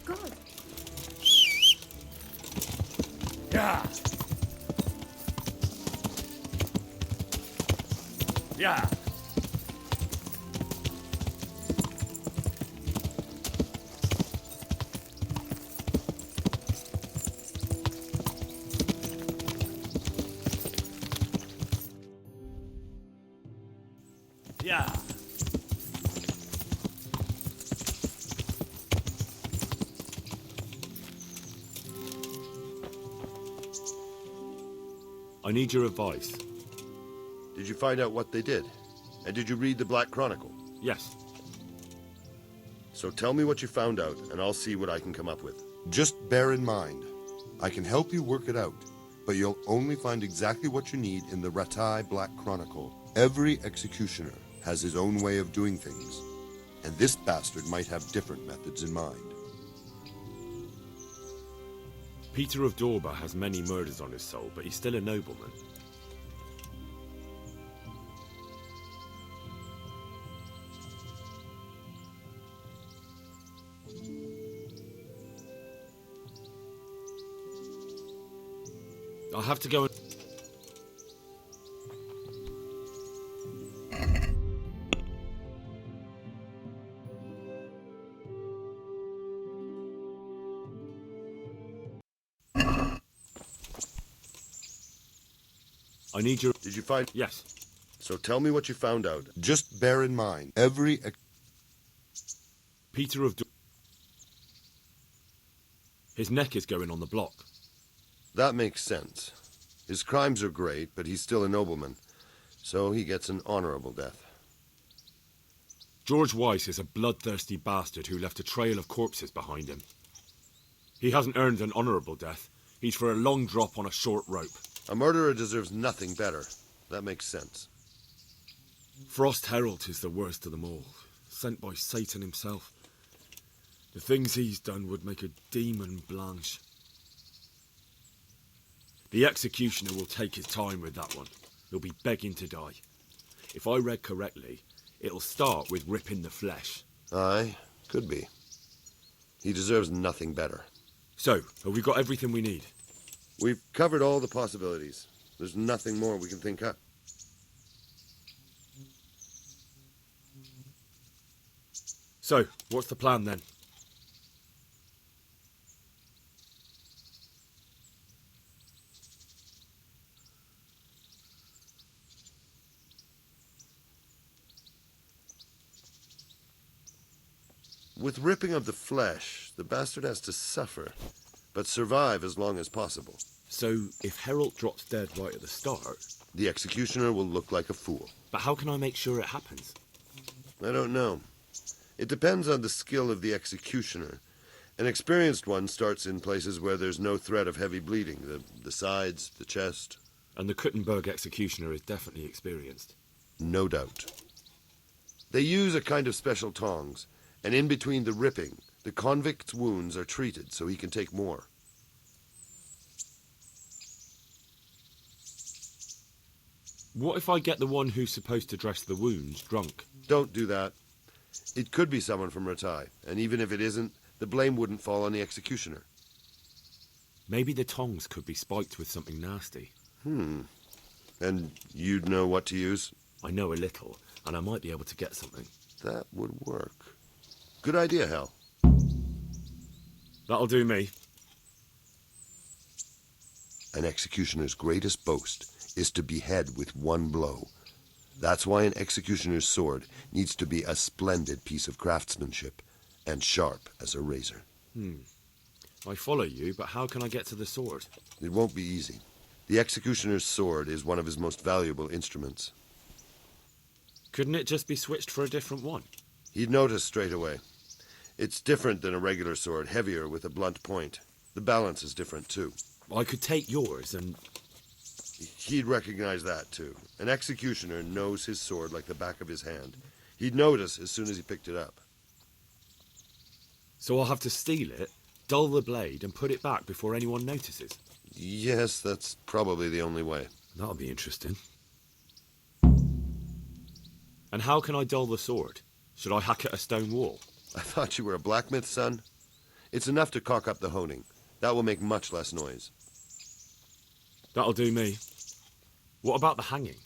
God. Yeah. Yeah. Yeah. I need your advice. Did you find out what they did? And did you read the Black Chronicle? Yes. So tell me what you found out, and I'll see what I can come up with. Just bear in mind, I can help you work it out, but you'll only find exactly what you need in the Rattay Black Chronicle. Every executioner has his own way of doing things, and this bastard might have different methods in mind. Peter of Dorba has many murders on his soul, but he's still a nobleman. I'll have to go and... I need your... Did you find... Yes. So tell me what you found out. Just bear in mind, every... Peter of... His neck is going on the block. That makes sense. His crimes are great, but he's still a nobleman, so he gets an honorable death. George Weiss is a bloodthirsty bastard who left a trail of corpses behind him. He hasn't earned an honorable death. He's for a long drop on a short rope. A murderer deserves nothing better. That makes sense. Frost Herald is the worst of them all, sent by Satan himself. The things he's done would make a demon blanche. The executioner will take his time with that one. He'll be begging to die. If I read correctly, it'll start with ripping the flesh. Aye, could be. He deserves nothing better. So, have we got everything we need? We've covered all the possibilities. There's nothing more we can think up. So, what's the plan then? With ripping of the flesh, the bastard has to suffer, but survive as long as possible. So, if Herald drops dead right at the start... The executioner will look like a fool. But how can I make sure it happens? I don't know. It depends on the skill of the executioner. An experienced one starts in places where there's no threat of heavy bleeding. The sides, the chest. And the Kuttenberg executioner is definitely experienced. No doubt. They use a kind of special tongs, and in between the ripping, the convict's wounds are treated so he can take more. What if I get the one who's supposed to dress the wounds drunk? Don't do that. It could be someone from Ratai, and even if it isn't, the blame wouldn't fall on the executioner. Maybe the tongs could be spiked with something nasty. And you'd know what to use? I know a little, and I might be able to get something. That would work. Good idea, Hal. That'll do me. An executioner's greatest boast is to behead with one blow. That's why an executioner's sword needs to be a splendid piece of craftsmanship and sharp as a razor. I follow you, but how can I get to the sword? It won't be easy. The executioner's sword is one of his most valuable instruments. Couldn't it just be switched for a different one? He'd notice straight away. It's different than a regular sword, heavier with a blunt point. The balance is different, too. I could take yours and... He'd recognize that, too. An executioner knows his sword like the back of his hand. He'd notice as soon as he picked it up. So I'll have to steal it, dull the blade, and put it back before anyone notices? Yes, that's probably the only way. That'll be interesting. And how can I dull the sword? Should I hack at a stone wall? I thought you were a blacksmith, son. It's enough to cock up the honing. That will make much less noise. That'll do me. What about the hanging?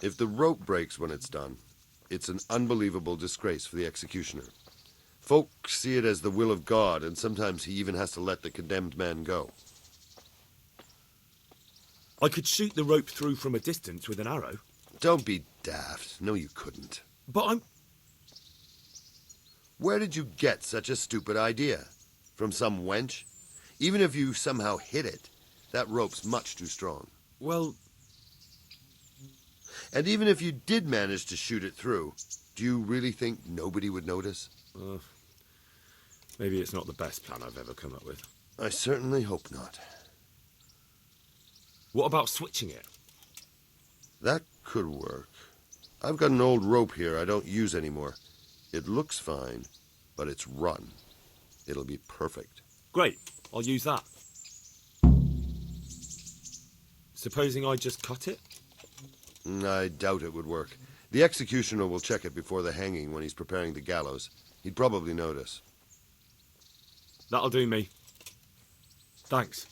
If the rope breaks when it's done, it's an unbelievable disgrace for the executioner. Folk see it as the will of God, and sometimes he even has to let the condemned man go. I could shoot the rope through from a distance with an arrow. Don't be daft. No, you couldn't. But I'm... Where did you get such a stupid idea? From some wench? Even if you somehow hit it, that rope's much too strong. Well... And even if you did manage to shoot it through, do you really think nobody would notice? Maybe it's not the best plan I've ever come up with. I certainly hope not. What about switching it? That could work. I've got an old rope here I don't use anymore. It looks fine, but it's rotten. It'll be perfect. Great, I'll use that. Supposing I just cut it? I doubt it would work. The executioner will check it before the hanging when he's preparing the gallows. He'd probably notice. That'll do me. Thanks.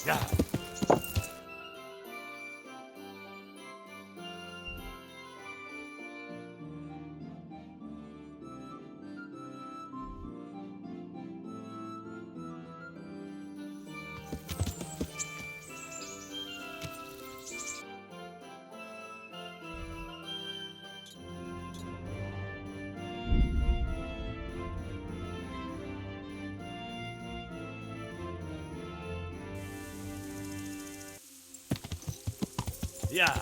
Yeah. Yeah.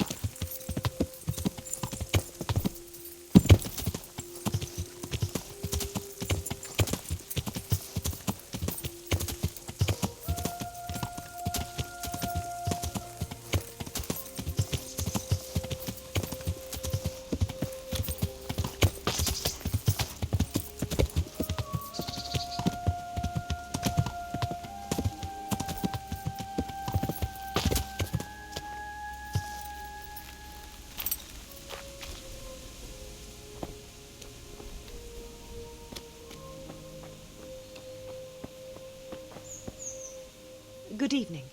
Good evening.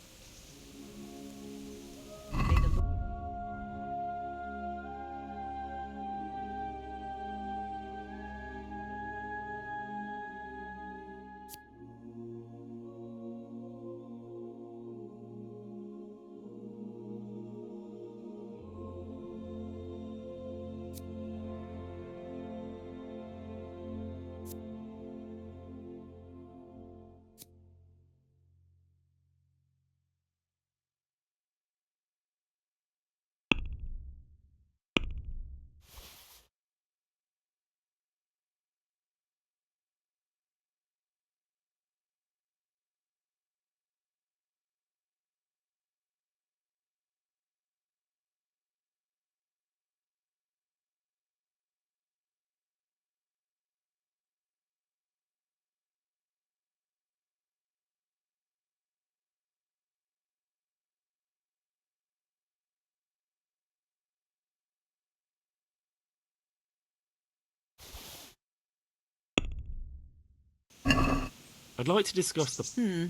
I'd like to discuss the...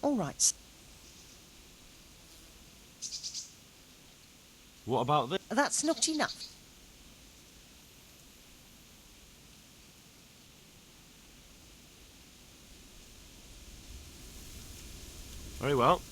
All right. What about this? That's not enough. Very well.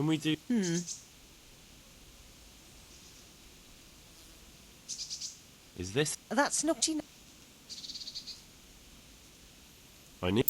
Can we do... Is this... That's not enough. I need...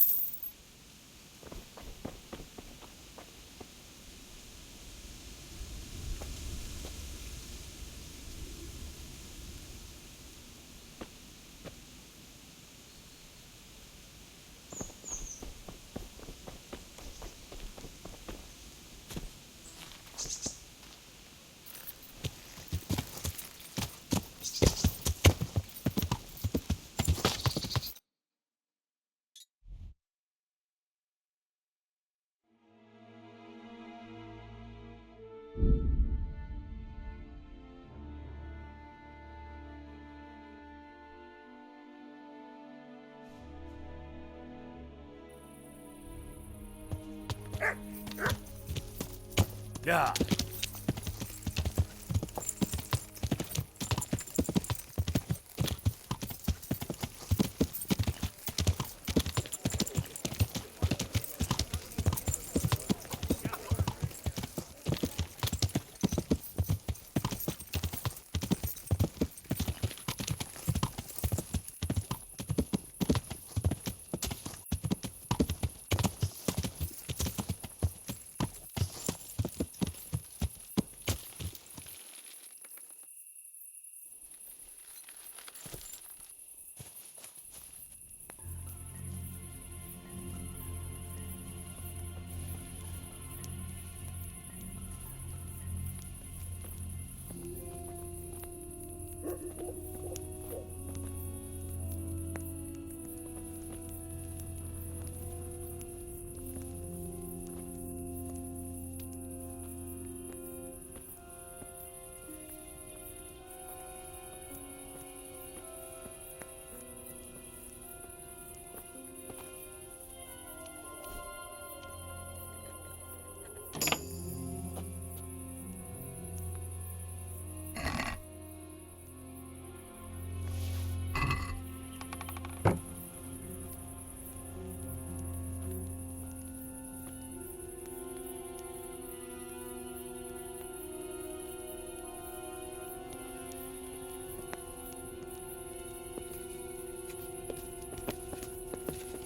Yeah.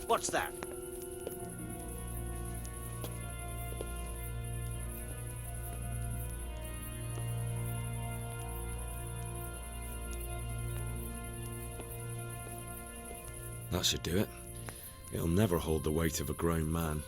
What's that? That should do it. It'll never hold the weight of a grown man.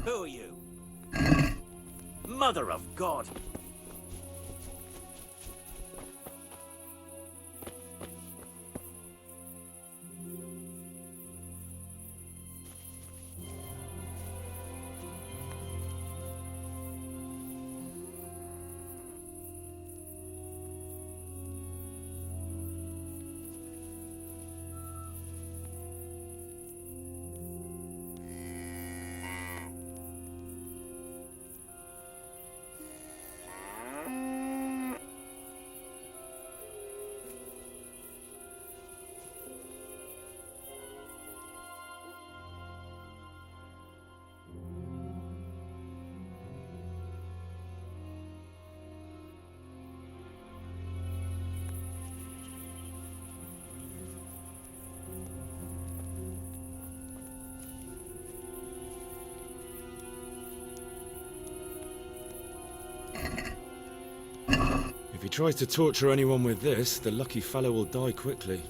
Who are you? Mother of God! If he tries to torture anyone with this, the lucky fellow will die quickly.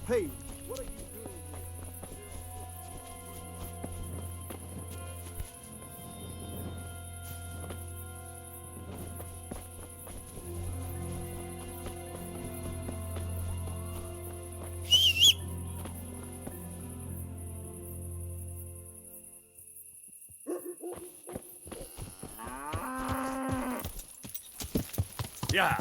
Hey, what are you doing Yeah.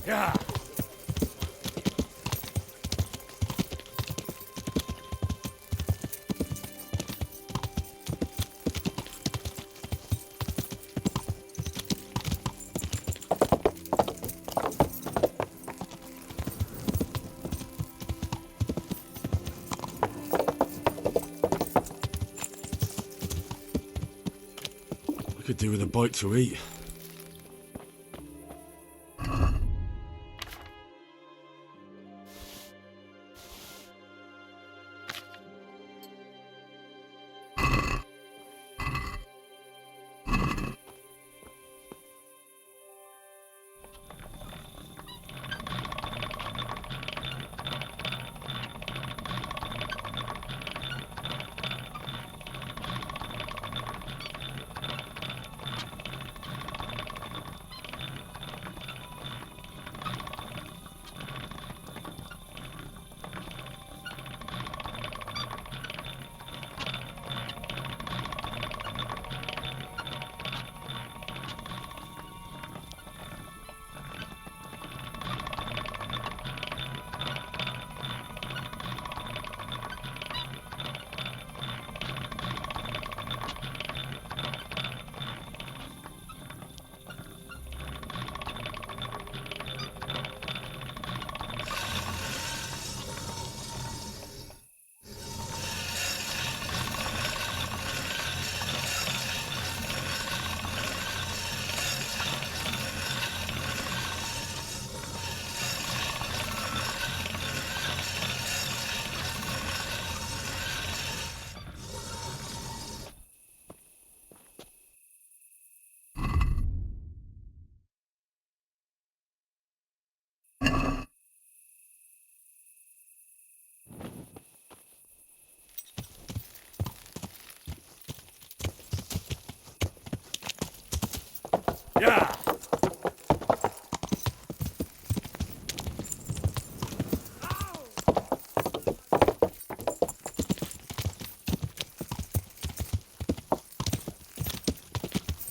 Yeah. I could do with a bite to eat. Yeah.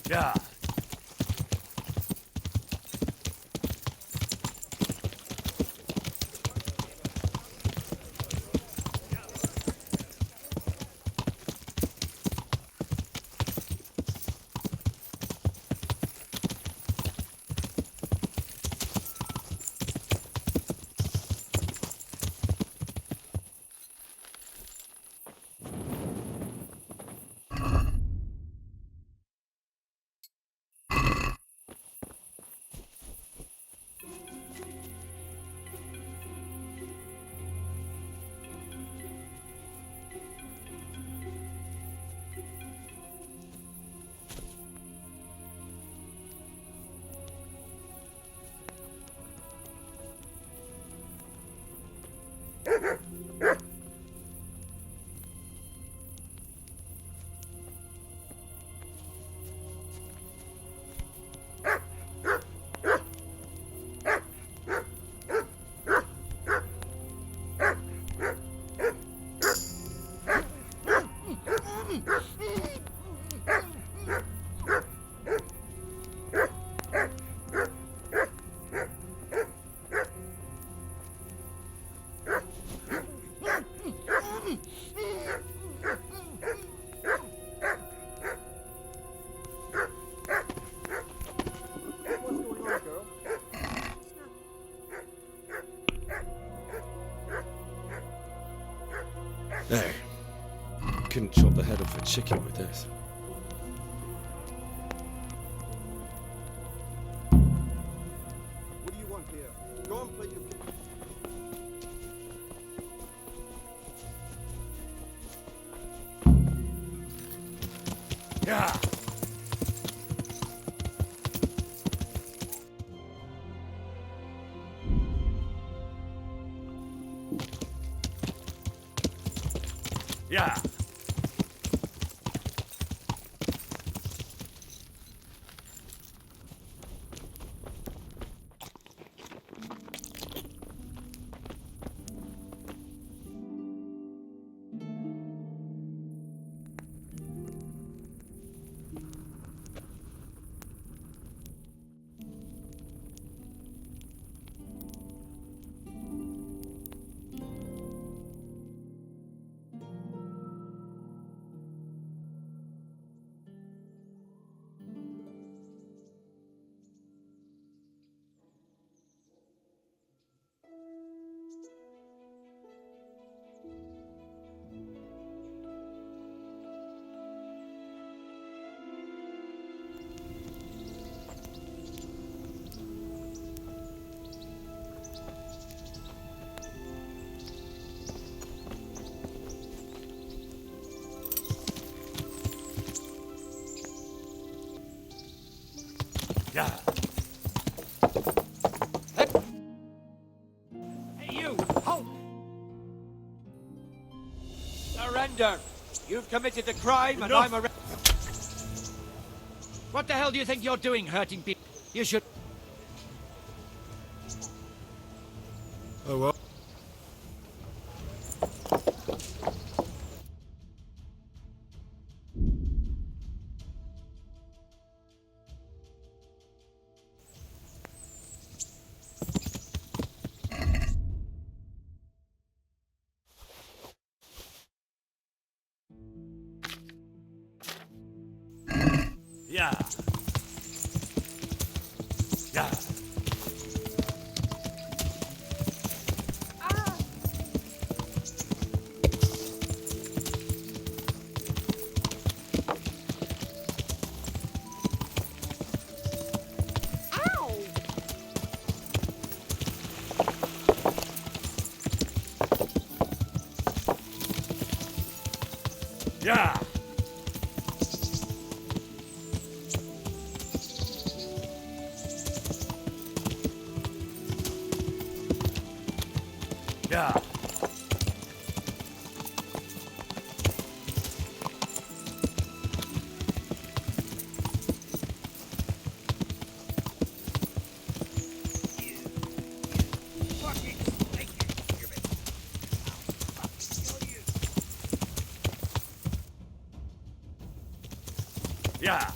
Yeah. There. Couldn't chop the head off a chicken with this. What do you want here? Go and play your game. Yeah. Yeah. Hey, you! Halt! Surrender! You've committed a crime and I'm a... What the hell do you think you're doing, hurting people? You should... Oh well. Yeah. Yeah. Yeah. Yeah. Yeah.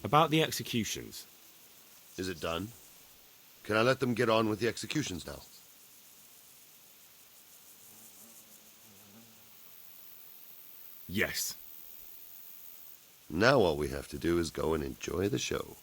About the executions. Is it done? Can I let them get on with the executions now? Yes. Now all we have to do is go and enjoy the show.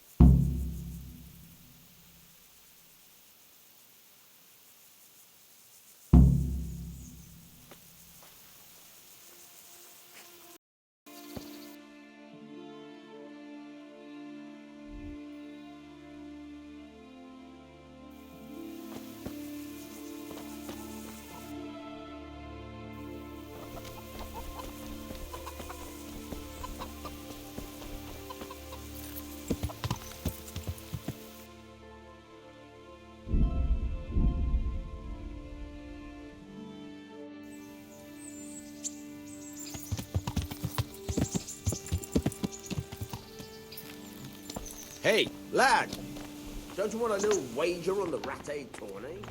Hey, lad! Don't you want a little wager on the rat tourney?